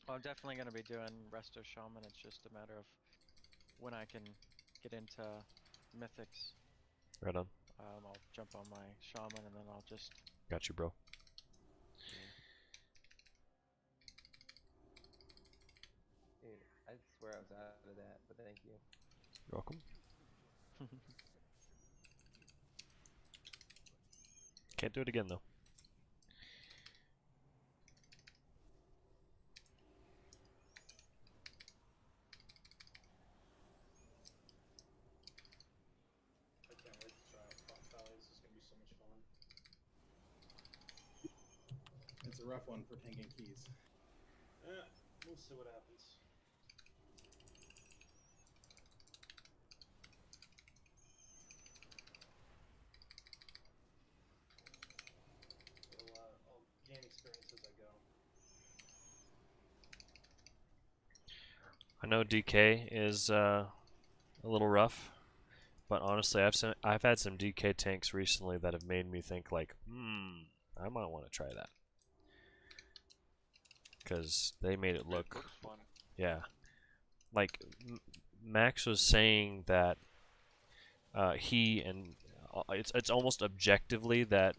[SPEAKER 7] Well, I'm definitely going to be doing Resto Shaman. It's just a matter of when I can get into Mythics.
[SPEAKER 1] Right on.
[SPEAKER 7] I'll jump on my shaman and then I'll just.
[SPEAKER 1] Got you, bro.
[SPEAKER 3] Dude, I swear I was out of that, but thank you.
[SPEAKER 1] You're welcome. Can't do it again though.
[SPEAKER 2] I can't wait to try out Prop Valley. This is gonna be so much fun.
[SPEAKER 4] It's a rough one for tanking keys.
[SPEAKER 2] We'll see what happens. I'll gain experience as I go.
[SPEAKER 1] I know DK is a little rough, but honestly, I've had some DK tanks recently that have made me think like, I might want to try that, because they made it look,
[SPEAKER 5] looks fun.
[SPEAKER 1] yeah, like Max was saying that he and it's almost objectively that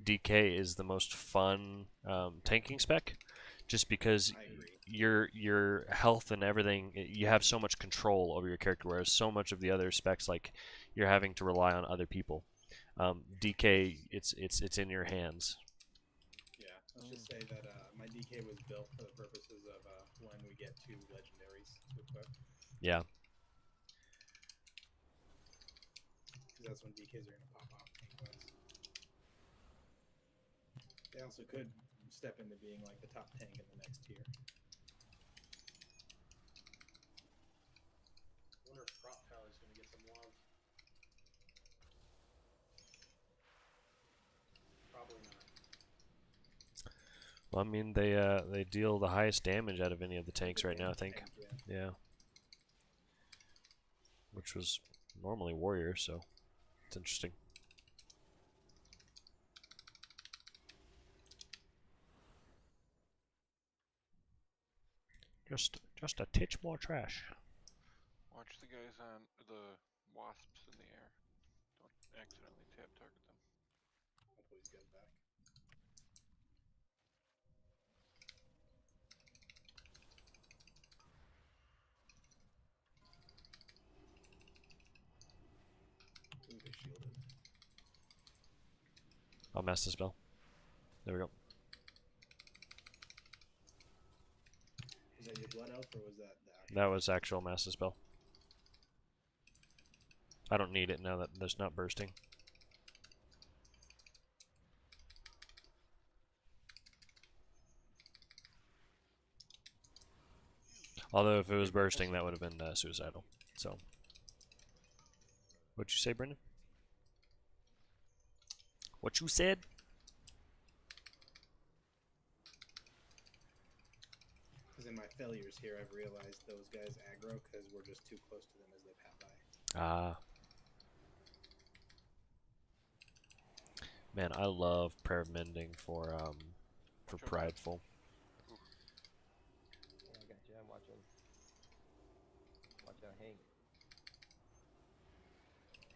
[SPEAKER 1] DK is the most fun tanking spec, just because
[SPEAKER 4] I agree.
[SPEAKER 1] your health and everything, you have so much control over your character, whereas so much of the other specs, like, you're having to rely on other people. DK, it's in your hands.
[SPEAKER 4] Yeah, let's just say that my DK was built for the purposes of when we get two legendaries to equip.
[SPEAKER 1] Yeah.
[SPEAKER 4] Because that's when DKs are going to pop off tank wise. They also could step into being like the top tank in the next tier.
[SPEAKER 2] I wonder if Prop Tower is gonna get some love. Probably not.
[SPEAKER 1] Well, I mean, they deal the highest damage out of any of the tanks right now, I think.
[SPEAKER 4] Tank, yeah.
[SPEAKER 1] Yeah. Which was normally warrior, so it's interesting. Just a titch more trash.
[SPEAKER 5] Watch the guys on the wasps in the air. Don't accidentally tab target them.
[SPEAKER 4] I'll put these guys back. Ooh, they shielded.
[SPEAKER 1] I'll mass the spell. There we go.
[SPEAKER 4] Was that your blood elf or was that the actual?
[SPEAKER 1] That was actual master spell. I don't need it now that there's not bursting. Although if it was bursting, that would have been suicidal. So, what'd you say, Brendan? What you said?
[SPEAKER 4] Because in my failures here, I've realized those guys aggro because we're just too close to them as they pat by.
[SPEAKER 1] Ah. Man, I love prayer mending for
[SPEAKER 5] Watch out.
[SPEAKER 1] prideful.
[SPEAKER 3] Yeah, I got you. I'm watching. Watch out, Hank.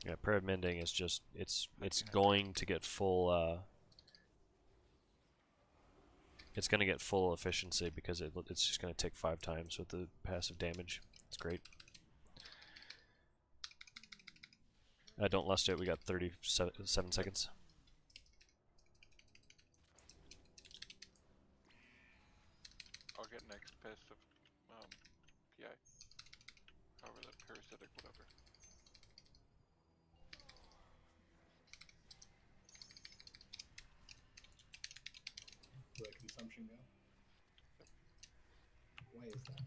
[SPEAKER 1] Yeah, prayer mending is just it's going to get full it's going to get full efficiency because it's just going to take 5 times with the passive damage. It's great. Don't lust it. We got 37 seconds.
[SPEAKER 5] I'll get next passive PI. However, that parasitic, whatever.
[SPEAKER 4] Where let consumption go? Why is that?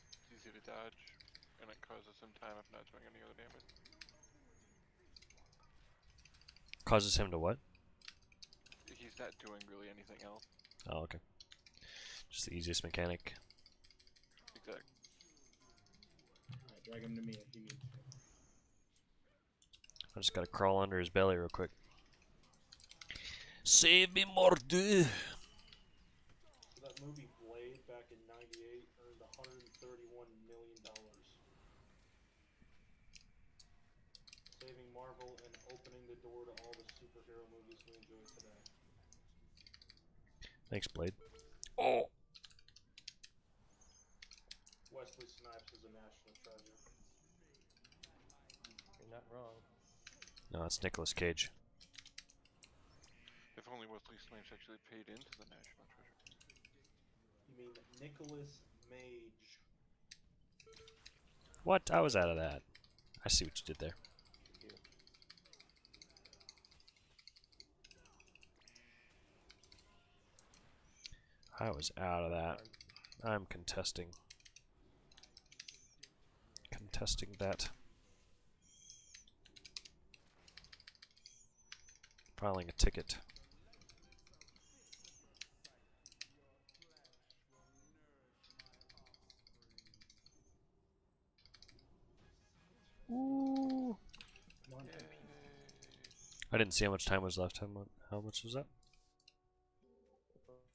[SPEAKER 5] It's easy to dodge, and it causes him time if not doing any other damage.
[SPEAKER 1] Causes him to what?
[SPEAKER 5] He's not doing really anything else.
[SPEAKER 1] Oh, okay. Just the easiest mechanic.
[SPEAKER 5] Exactly.
[SPEAKER 4] Alright, drag him to me if you need to.
[SPEAKER 1] I just gotta crawl under his belly real quick. Save me, mordu!
[SPEAKER 2] So that movie Blade back in '98 earned $131 million. Saving Marvel and opening the door to all the superhero movies we enjoy today.
[SPEAKER 1] Thanks, Blade. Oh!
[SPEAKER 2] Wesley Snipes is a national treasure.
[SPEAKER 3] You're not wrong.
[SPEAKER 1] No, it's Nicolas Cage.
[SPEAKER 5] If only Wesley Snipes actually paid into the National Treasure.
[SPEAKER 2] You mean Nicholas Mage?
[SPEAKER 1] What? I was out of that. I see what you did there.
[SPEAKER 3] You do.
[SPEAKER 1] I was out of that. I'm contesting. Contesting that. Filing a ticket. Ooh.
[SPEAKER 4] Come on,
[SPEAKER 5] Yay.
[SPEAKER 1] I didn't see how much time was left. How much was that?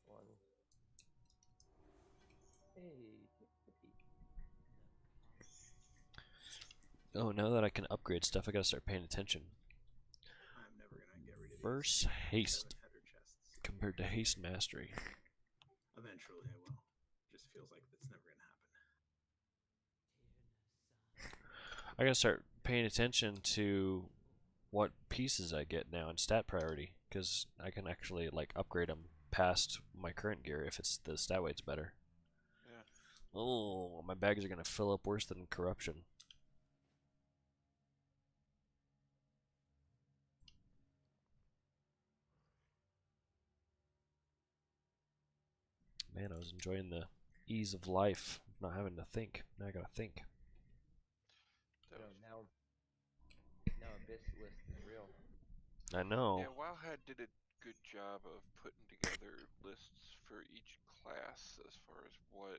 [SPEAKER 3] One. Hey, take the peek.
[SPEAKER 1] Oh, now that I can upgrade stuff, I gotta start paying attention.
[SPEAKER 4] I'm never gonna get rid of
[SPEAKER 1] Verse
[SPEAKER 4] these
[SPEAKER 1] haste
[SPEAKER 4] header chests.
[SPEAKER 1] compared to haste mastery.
[SPEAKER 4] Eventually I will. Just feels like that's never gonna happen.
[SPEAKER 1] I gotta start paying attention to what pieces I get now in stat priority, because I can actually like upgrade them past my current gear if it's the stat weight's better.
[SPEAKER 5] Yeah.
[SPEAKER 1] Oh, my bags are gonna fill up worse than corruption. Man, I was enjoying the ease of life, not having to think. Now I gotta think.
[SPEAKER 5] That
[SPEAKER 3] No,
[SPEAKER 5] was,
[SPEAKER 3] now Abyss list is real.
[SPEAKER 1] I know.
[SPEAKER 5] yeah, Wowhead did a good job of putting together lists for each class as far as what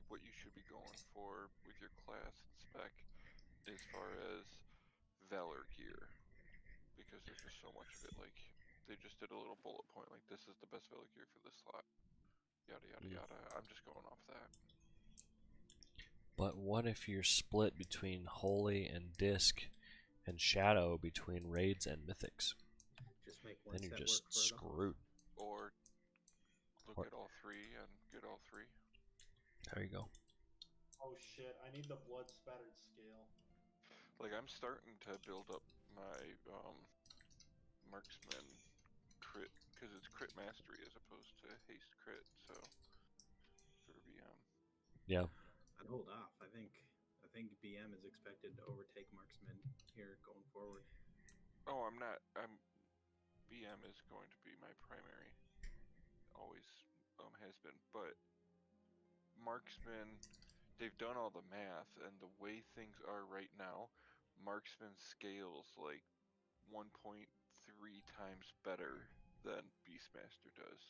[SPEAKER 5] what you should be going for with your class and spec as far as Valor gear, because there's just so much of it. Like they just did a little bullet point, like this is the best Valor gear for this slot. Yada yada yada. I'm just going off that.
[SPEAKER 1] But what if you're split between Holy and Disc and Shadow between Raids and Mythics?
[SPEAKER 4] Just make one
[SPEAKER 1] Then you're
[SPEAKER 4] set
[SPEAKER 1] just
[SPEAKER 4] work for the
[SPEAKER 1] screwed.
[SPEAKER 5] Or look
[SPEAKER 1] Or-
[SPEAKER 5] at all three and get all three.
[SPEAKER 1] There you go.
[SPEAKER 2] Oh shit, I need the blood spattered scale.
[SPEAKER 5] Like I'm starting to build up my marksman crit, because it's crit mastery as opposed to haste crit, so for BM.
[SPEAKER 1] Yeah.
[SPEAKER 4] I'd hold off. I think BM is expected to overtake marksman here going forward.
[SPEAKER 5] Oh, BM is going to be my primary. Always has been, but marksman, they've done all the math, and the way things are right now, marksman scales like 1.3 times better than Beastmaster does.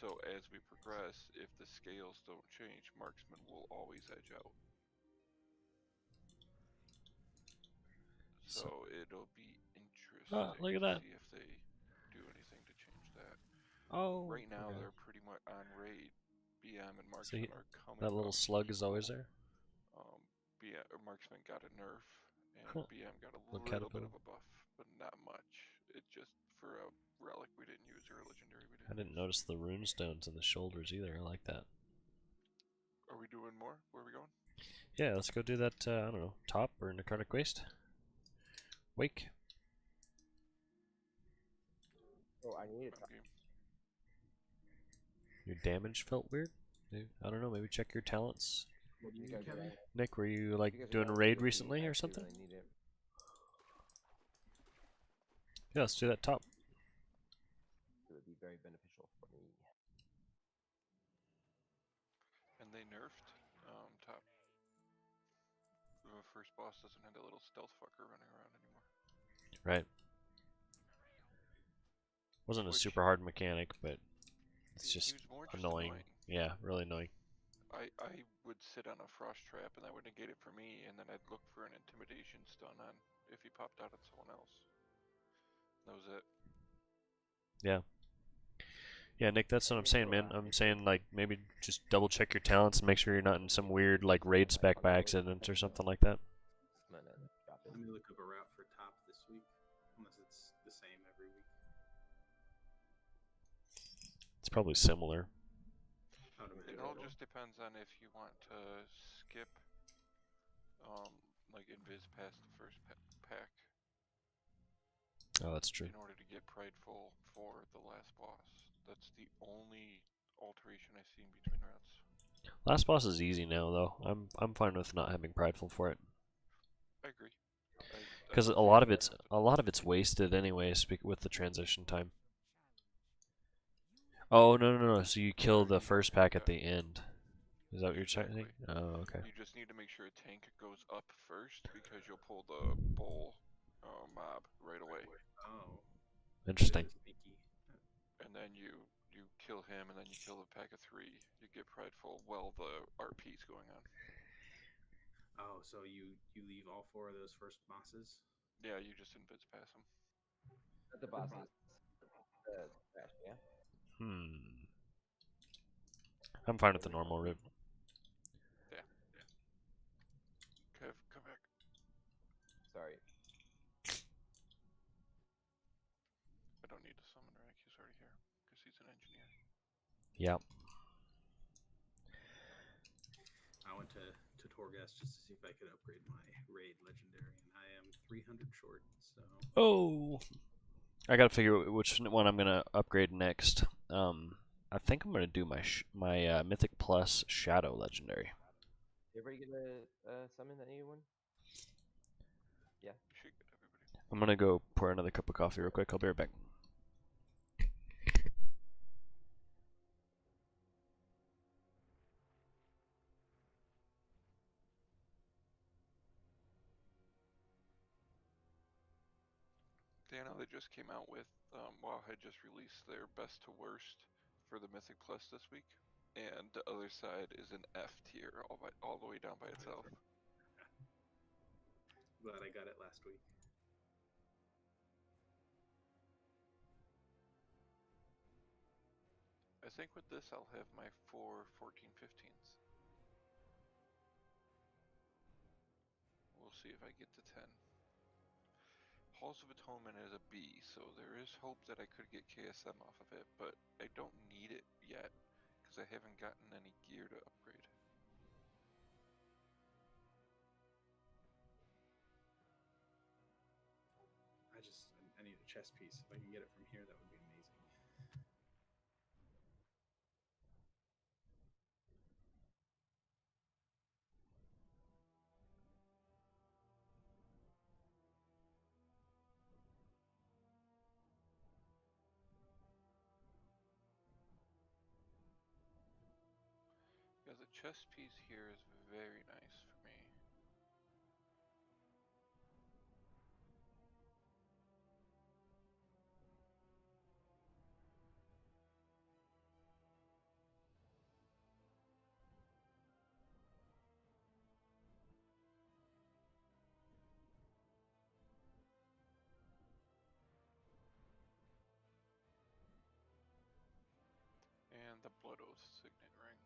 [SPEAKER 5] So as we progress, if the scales don't change, marksman will always edge out. So it'll be interesting
[SPEAKER 1] look at that.
[SPEAKER 5] to see if they do anything to change that.
[SPEAKER 1] Oh.
[SPEAKER 5] Right now
[SPEAKER 1] okay.
[SPEAKER 5] they're pretty much on raid. BM and
[SPEAKER 1] So
[SPEAKER 5] marksman are coming.
[SPEAKER 1] that little
[SPEAKER 5] up
[SPEAKER 1] slug is always
[SPEAKER 5] equal.
[SPEAKER 1] there?
[SPEAKER 5] Marksman got a nerf, and
[SPEAKER 1] Huh.
[SPEAKER 5] BM got a
[SPEAKER 1] Little
[SPEAKER 5] little bit
[SPEAKER 1] caterpillar.
[SPEAKER 5] of a buff, but not much. It just, for a relic we didn't use, or a legendary we
[SPEAKER 1] I
[SPEAKER 5] didn't
[SPEAKER 1] didn't notice the rune stones in the shoulders either. I like that.
[SPEAKER 5] Are we doing more? Where are we going?
[SPEAKER 1] Yeah, let's go do that, I don't know, top or necrotic waste? Wake.
[SPEAKER 3] Oh, I need it.
[SPEAKER 5] Okay.
[SPEAKER 1] Your damage felt weird? I don't know, maybe check your talents.
[SPEAKER 4] What do you
[SPEAKER 3] You
[SPEAKER 4] need,
[SPEAKER 3] guys are
[SPEAKER 4] Kevin?
[SPEAKER 3] right.
[SPEAKER 1] Nick, were you
[SPEAKER 3] You
[SPEAKER 1] like
[SPEAKER 3] guys are
[SPEAKER 1] doing a
[SPEAKER 3] right,
[SPEAKER 1] raid
[SPEAKER 3] because we
[SPEAKER 1] recently or
[SPEAKER 3] actually
[SPEAKER 1] something?
[SPEAKER 3] really need it.
[SPEAKER 1] Yeah, let's do that top.
[SPEAKER 3] It would be very beneficial for me.
[SPEAKER 5] And they nerfed top. The first boss doesn't have that little stealth fucker running around anymore.
[SPEAKER 1] Right. Wasn't a
[SPEAKER 5] Which-
[SPEAKER 1] super hard mechanic, but it's
[SPEAKER 5] He
[SPEAKER 1] just
[SPEAKER 5] was more just
[SPEAKER 1] annoying. Yeah, really annoying.
[SPEAKER 5] I would sit on a frost trap and that would negate it for me, and then I'd look for an intimidation stun on if he popped out at someone else. That was it.
[SPEAKER 1] Yeah. Yeah, Nick, that's what I'm saying, man. I'm saying, like, maybe just double check your talents and make sure you're not in some weird, like, raid spec by accident or something like that.
[SPEAKER 3] Mana drop it.
[SPEAKER 4] Let me look up a route for top this week, unless it's the same every week.
[SPEAKER 1] It's probably similar.
[SPEAKER 4] I would
[SPEAKER 5] It
[SPEAKER 4] imagine.
[SPEAKER 5] all just depends on if you want to skip, like invis past the first pack
[SPEAKER 1] Oh, that's true.
[SPEAKER 5] in order to get prideful for the last boss. That's the only alteration I've seen between routes.
[SPEAKER 1] Last boss is easy now, though. I'm fine with not having prideful for it.
[SPEAKER 5] I agree.
[SPEAKER 1] Because a lot of it's wasted anyways with the transition time. Oh no! So you kill the first pack at the end. Is that what you're saying?
[SPEAKER 5] Exactly.
[SPEAKER 1] Oh, okay.
[SPEAKER 5] You just need to make sure a tank goes up first because you'll pull the bull mob right away,
[SPEAKER 4] Oh,
[SPEAKER 1] Interesting.
[SPEAKER 4] that is sneaky.
[SPEAKER 5] and then you kill him, and then you kill the pack of 3. You get prideful while the RP's going on.
[SPEAKER 4] Oh, so you leave all 4 of those first bosses?
[SPEAKER 5] Yeah, you just invis pass him.
[SPEAKER 3] Not the bosses. The trash, yeah.
[SPEAKER 1] I'm fine with the normal route.
[SPEAKER 5] Yeah. Kev, come back.
[SPEAKER 3] Sorry.
[SPEAKER 5] I don't need to summon Rack. He's already here because he's an engineer.
[SPEAKER 1] Yep.
[SPEAKER 4] I went to Torghast just to see if I could upgrade my raid legendary, and I am 300 short. So
[SPEAKER 1] Oh. I gotta figure out which one I'm gonna upgrade next. I think I'm gonna do my Mythic Plus Shadow Legendary.
[SPEAKER 3] You ever get a summon that new one? Yeah.
[SPEAKER 5] You should get everybody.
[SPEAKER 1] I'm gonna go pour another cup of coffee real quick. I'll be right back.
[SPEAKER 5] Dano, they just came out with, WoW had just released their best to worst for the Mythic Plus this week, and the other side is an F tier all the way down by itself.
[SPEAKER 4] glad I got it last week.
[SPEAKER 5] I think with this I'll have my 4 14-15s. We'll see if I get to 10. Halls of Atonement is a B, so there is hope that I could get KSM off of it, but I don't need it yet, because I haven't gotten any gear to upgrade.
[SPEAKER 4] I need a chess piece. If I can get it from here, that would be amazing.
[SPEAKER 5] Yeah, the chess piece here is very nice for me. And the Blood Oath Signet Ring.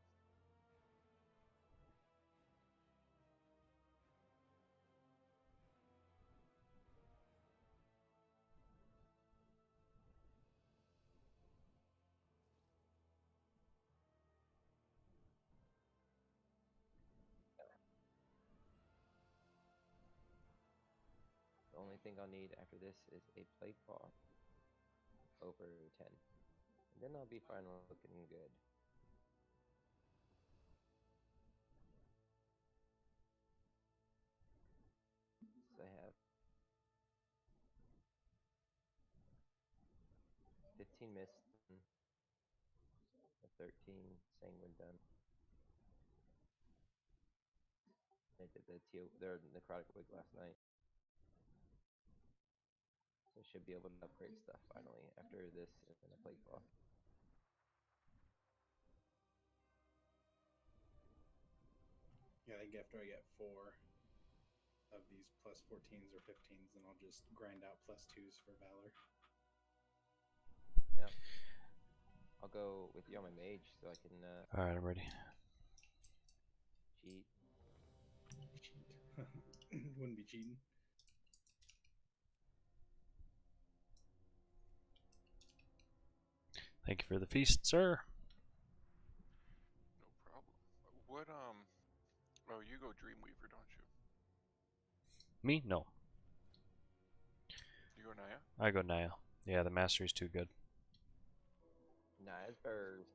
[SPEAKER 3] The only thing I'll need after this is a plate ball over 10. And then I'll be fine looking good. So I have 15 mist, a 13 sanguine done. I did their necrotic wig last night. So I should be able to upgrade stuff finally after this and then a plate ball.
[SPEAKER 4] Yeah, I think after I get 4 of these plus 14s or 15s, then I'll just grind out plus 2s for Valor.
[SPEAKER 3] Yeah. I'll go with you on my mage so I can
[SPEAKER 1] Alright, I'm ready.
[SPEAKER 3] cheat.
[SPEAKER 4] Wouldn't be cheating.
[SPEAKER 1] Thank you for the feast, sir.
[SPEAKER 5] No problem. What Oh, you go Dreamweaver, don't you?
[SPEAKER 1] Me? No.
[SPEAKER 5] You go Naya?
[SPEAKER 1] I go Naya. Yeah, the mastery's too good.
[SPEAKER 3] Nah, it's better.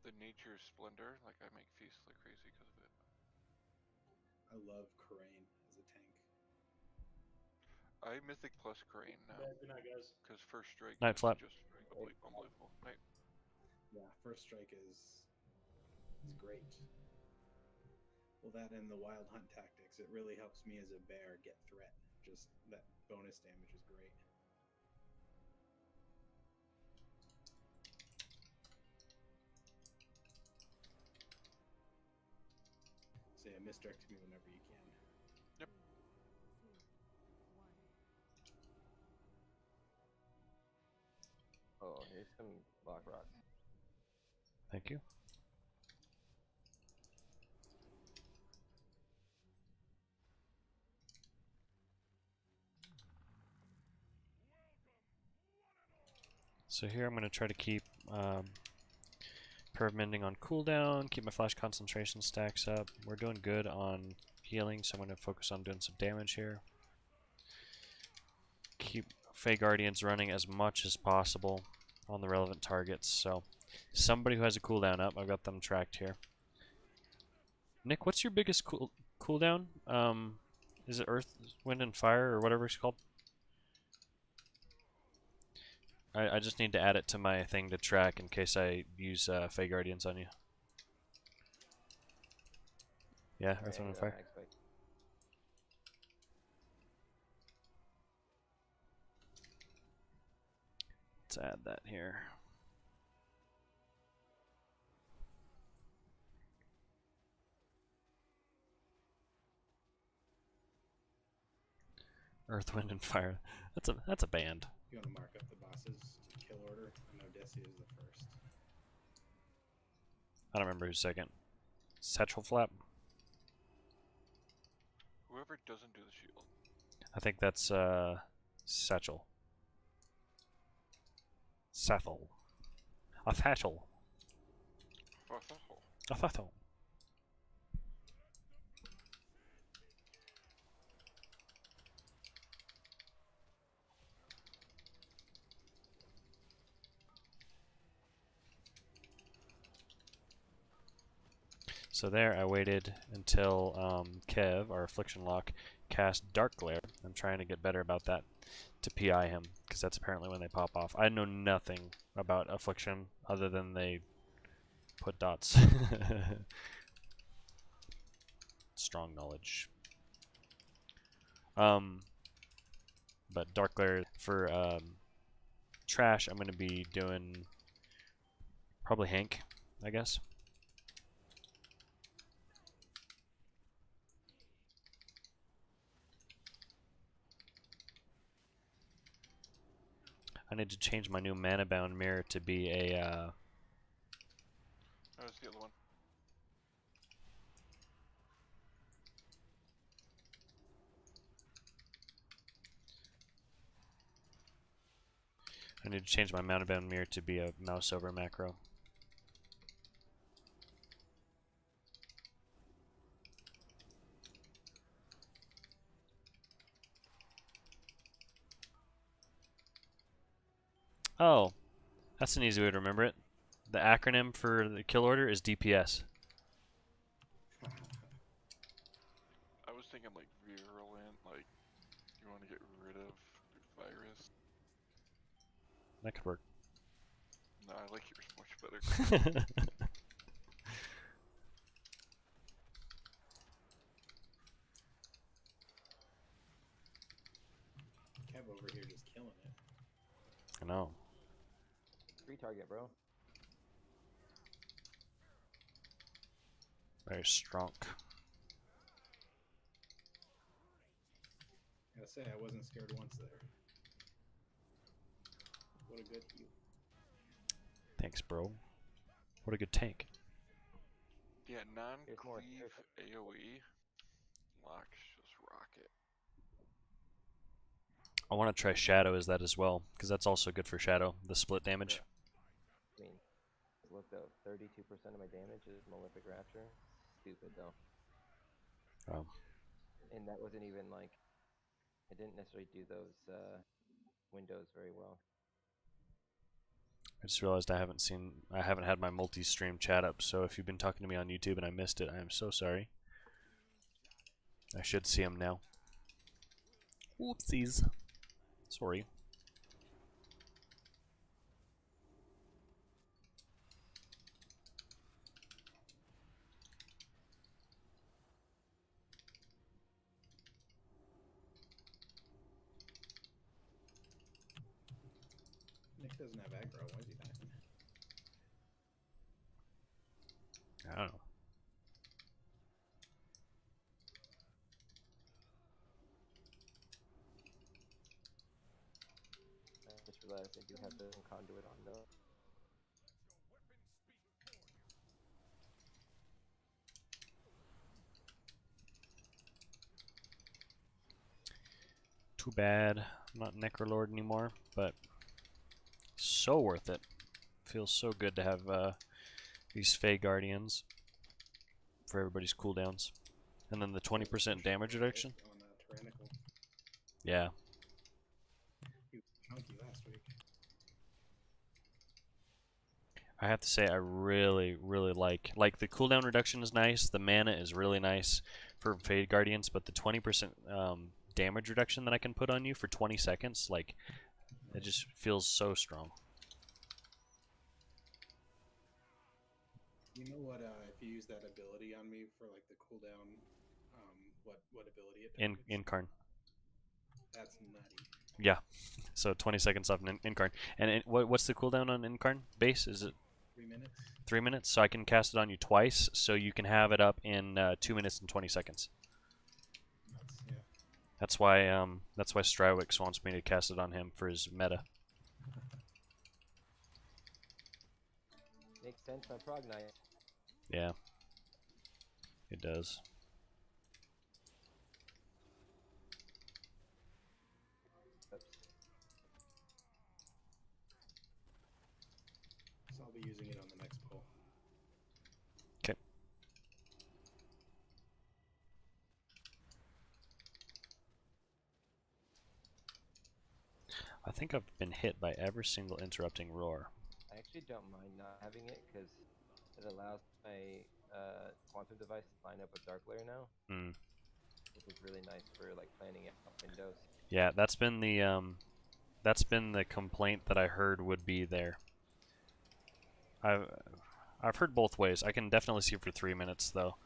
[SPEAKER 5] The Nature Splendor, like I make feasts like crazy because of it.
[SPEAKER 4] I love Karain as a tank.
[SPEAKER 5] I Mythic plus Crane now,
[SPEAKER 2] Good night, guys.
[SPEAKER 5] because First Strike
[SPEAKER 1] Night,
[SPEAKER 5] is
[SPEAKER 1] Flap.
[SPEAKER 5] just unbelievable. Right?
[SPEAKER 4] Yeah, First Strike is great. Well, that and the Wild Hunt tactics, it really helps me as a bear get threat. Just that bonus damage is great. So yeah, misdirect me whenever you can.
[SPEAKER 5] Yep.
[SPEAKER 3] Oh, here's some Lock Rocks.
[SPEAKER 1] Thank you. So here I'm going to try to keep Permending on cooldown, keep my flash concentration stacks up. We're doing good on healing, so I'm going to focus on doing some damage here. Keep Fey Guardians running as much as possible on the relevant targets. So somebody who has a cooldown up, I've got them tracked here. Nick, what's your biggest cooldown? Is it Earth, Wind, and Fire, or whatever it's called? I just need to add it to my thing to track in case I use Fey Guardians on you. Yeah, Earth, Wind, and Fire. Let's add that here. Earth, Wind, and Fire. That's a band.
[SPEAKER 4] You want to mark up the bosses kill order? I know Desi is the first.
[SPEAKER 1] I don't remember who's second. Satchel Flap?
[SPEAKER 5] Whoever doesn't do the shield.
[SPEAKER 1] I think that's Satchel. Sathel. A Satchel. A Satchel. So there, I waited until Kev, our Affliction Lock, cast Dark Glare. I'm trying to get better about that to PI him, because that's apparently when they pop off. I know nothing about Affliction other than they put dots. Strong knowledge. But Dark Glare for trash, I'm going to be doing probably Hank, I guess. I need to change my new Mana Bound Mirror to be a
[SPEAKER 5] That was the other one.
[SPEAKER 1] I need to change my Mana Bound Mirror to be a mouse over macro. Oh, that's an easy way to remember it. The acronym for the kill order is DPS.
[SPEAKER 5] I was thinking like virulent, like you want to get rid of virus.
[SPEAKER 1] That could work.
[SPEAKER 5] No, I like yours much better.
[SPEAKER 4] Kev over here just killing it.
[SPEAKER 1] I know.
[SPEAKER 3] Free target, bro.
[SPEAKER 1] Very strong.
[SPEAKER 4] Gotta say, I wasn't scared once there. What a good heal.
[SPEAKER 1] Thanks, bro. What a good tank.
[SPEAKER 5] Yeah,
[SPEAKER 3] Here's more.
[SPEAKER 5] non-cleave AoE locks just rocket.
[SPEAKER 1] I want to try Shadow as that as well, because that's also good for Shadow, the split damage.
[SPEAKER 3] I mean, look though, 32% of my damage is Malefic Rapture. Stupid though.
[SPEAKER 1] Oh.
[SPEAKER 3] And that wasn't even like, I didn't necessarily do those windows very well.
[SPEAKER 1] I just realized I haven't had my multi-stream chat up, so if you've been talking to me on YouTube and I missed it, I am so sorry. I should see him now. Whoopsies. Sorry.
[SPEAKER 4] Nick doesn't have aggro. Why is he dying?
[SPEAKER 1] I don't know.
[SPEAKER 3] I just realized I do have the conduit on though.
[SPEAKER 1] Too bad I'm not Necrolord anymore, but so worth it. Feels so good to have these Fey Guardians for everybody's cooldowns. And then the 20% damage reduction.
[SPEAKER 4] On Tyrannical.
[SPEAKER 1] Yeah.
[SPEAKER 4] He was chunky last week.
[SPEAKER 1] I have to say I really, really like the cooldown reduction is nice, the mana is really nice for Fade Guardians, but the 20% damage reduction that I can put on you for 20 seconds, like, it just feels so strong.
[SPEAKER 4] You know what? If you use that ability on me for like the cooldown, what ability it targets?
[SPEAKER 1] Incarn.
[SPEAKER 4] That's nutty.
[SPEAKER 1] Yeah. So 20 seconds off an Incarn. And what's the cooldown on Incarn base? Is it
[SPEAKER 4] 3 minutes?
[SPEAKER 1] 3 minutes? So I can cast it on you twice, so you can have it up in 2 minutes and 20 seconds.
[SPEAKER 4] Yeah.
[SPEAKER 1] That's why Strywix wants me to cast it on him for his meta.
[SPEAKER 3] Makes sense on Prog Knight.
[SPEAKER 1] Yeah. It does.
[SPEAKER 3] Oops.
[SPEAKER 4] So I'll be using it on the next poll.
[SPEAKER 1] Okay. I think I've been hit by every single interrupting roar.
[SPEAKER 3] I actually don't mind not having it because it allows my quantum device to line up with Dark Lair now, which is really nice for like planning out windows.
[SPEAKER 1] Yeah, that's been the complaint that I heard would be there. I've heard both ways. I can definitely see for 3 minutes though,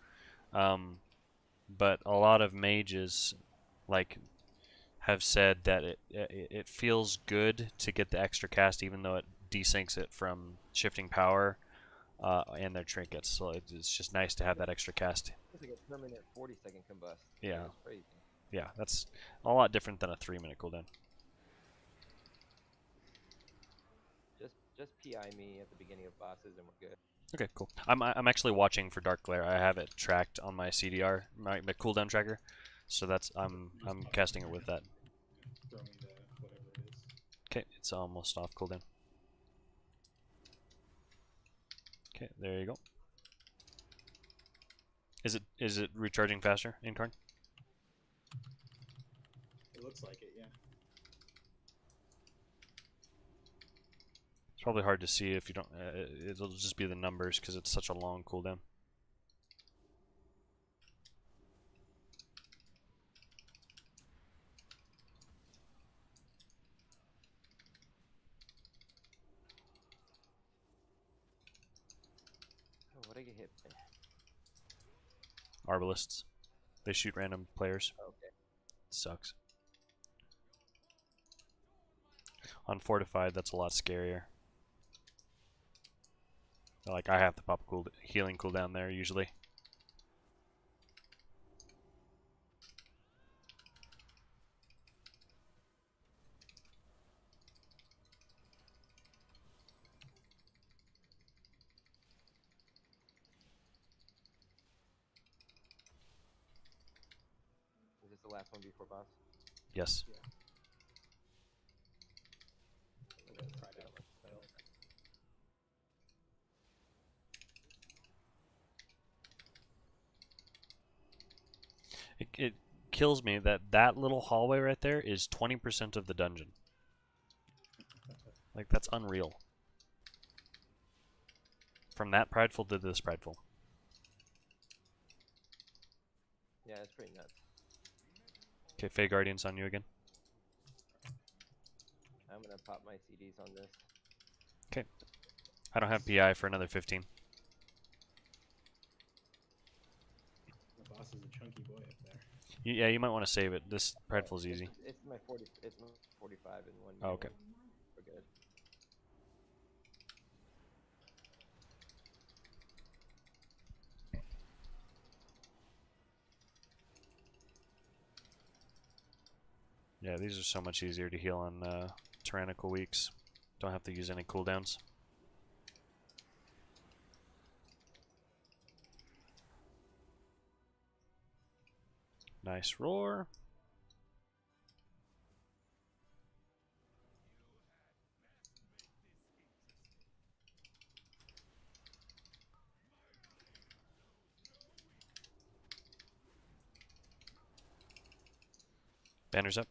[SPEAKER 1] but a lot of mages like have said that it feels good to get the extra cast, even though it desyncs it from shifting power and their trinkets. So it's just nice to have that extra cast.
[SPEAKER 3] It's like a permanent 40-second combust.
[SPEAKER 1] Yeah.
[SPEAKER 3] That's crazy.
[SPEAKER 1] Yeah, that's a lot different than a 3-minute cooldown.
[SPEAKER 3] Just PI me at the beginning of bosses and we're good.
[SPEAKER 1] Okay, cool. I'm actually watching for Dark Glare. I have it tracked on my CDR, my cooldown tracker. So that's I'm casting it with that.
[SPEAKER 4] Throw me the whatever it is.
[SPEAKER 1] Okay, it's almost off cooldown. Okay, there you go. Is it recharging faster, Incarn?
[SPEAKER 4] It looks like it, yeah.
[SPEAKER 1] It's probably hard to see if you don't. It'll just be the numbers because it's such a long cooldown.
[SPEAKER 3] Oh, what'd I get hit by?
[SPEAKER 1] Arbalists. They shoot random players.
[SPEAKER 3] Okay.
[SPEAKER 1] Sucks. On Fortified, that's a lot scarier. Like, I have to pop a healing cooldown there, usually.
[SPEAKER 3] Is this the last one before boss?
[SPEAKER 1] Yes.
[SPEAKER 4] Yeah.
[SPEAKER 1] it kills me that that little hallway right there is 20% of the dungeon. Like, that's unreal. From that prideful to this prideful.
[SPEAKER 3] Yeah, it's pretty nuts.
[SPEAKER 1] Okay, Fey Guardian's on you again.
[SPEAKER 3] I'm gonna pop my CDs on this.
[SPEAKER 1] I don't have PI for another 15.
[SPEAKER 4] The boss is a chunky boy up there.
[SPEAKER 1] Yeah, you might want to save it. This prideful's easy.
[SPEAKER 3] It's my 40. It's my 45 in one.
[SPEAKER 1] Oh, okay.
[SPEAKER 3] We're good.
[SPEAKER 1] Yeah, these are so much easier to heal on tyrannical weeks. Don't have to use any cooldowns. Nice roar. Banners up.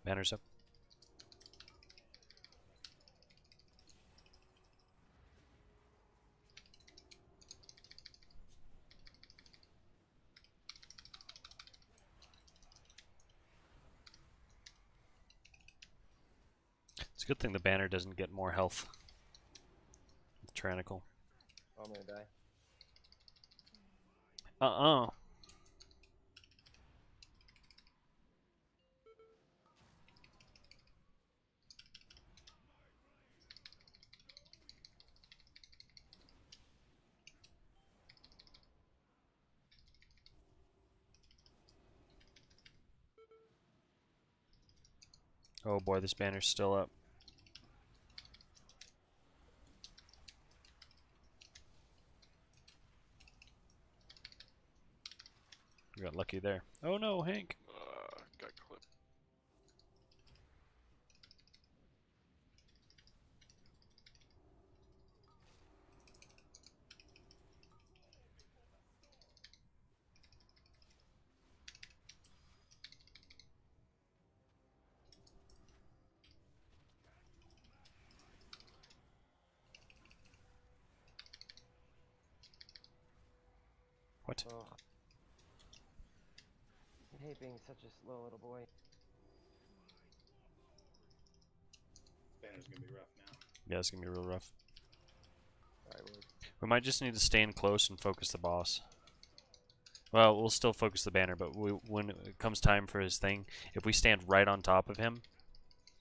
[SPEAKER 1] Banners up. It's a good thing the banner doesn't get more health. With tyrannical.
[SPEAKER 3] Oh, I'm gonna die.
[SPEAKER 1] Uh-uh. Oh boy, this banner's still up. We got lucky there. Oh no, Hank.
[SPEAKER 5] Got clipped.
[SPEAKER 1] What?
[SPEAKER 3] Oh. I hate being such a slow little boy.
[SPEAKER 4] Banner's gonna be rough now.
[SPEAKER 1] Yeah, it's gonna be real rough.
[SPEAKER 3] Sorry, boys.
[SPEAKER 1] We might just need to stay in close and focus the boss. Well, we'll still focus the banner, but when it comes time for his thing, if we stand right on top of him,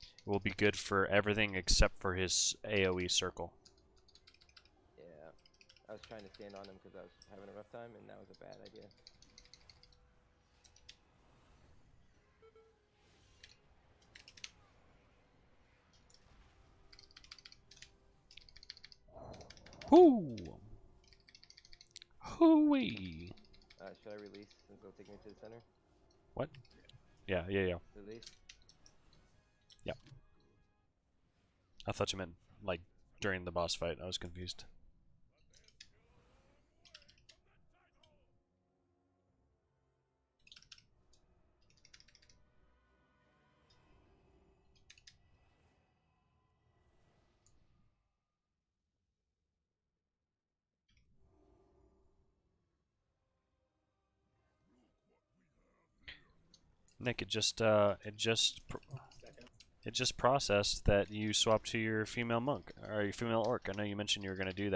[SPEAKER 1] it will be good for everything except for his AoE circle.
[SPEAKER 3] Yeah. I was trying to stand on him because I was having a rough time, and that was a bad idea.
[SPEAKER 1] Whoo! Hooey!
[SPEAKER 3] Should I release since it'll take me to the center?
[SPEAKER 1] What? Yeah.
[SPEAKER 3] Release?
[SPEAKER 1] I thought you meant, like, during the boss fight. I was confused. Nick, it just
[SPEAKER 4] Stack up.
[SPEAKER 1] it just processed that you swapped to your female monk or your female orc. I know you mentioned you were gonna do that.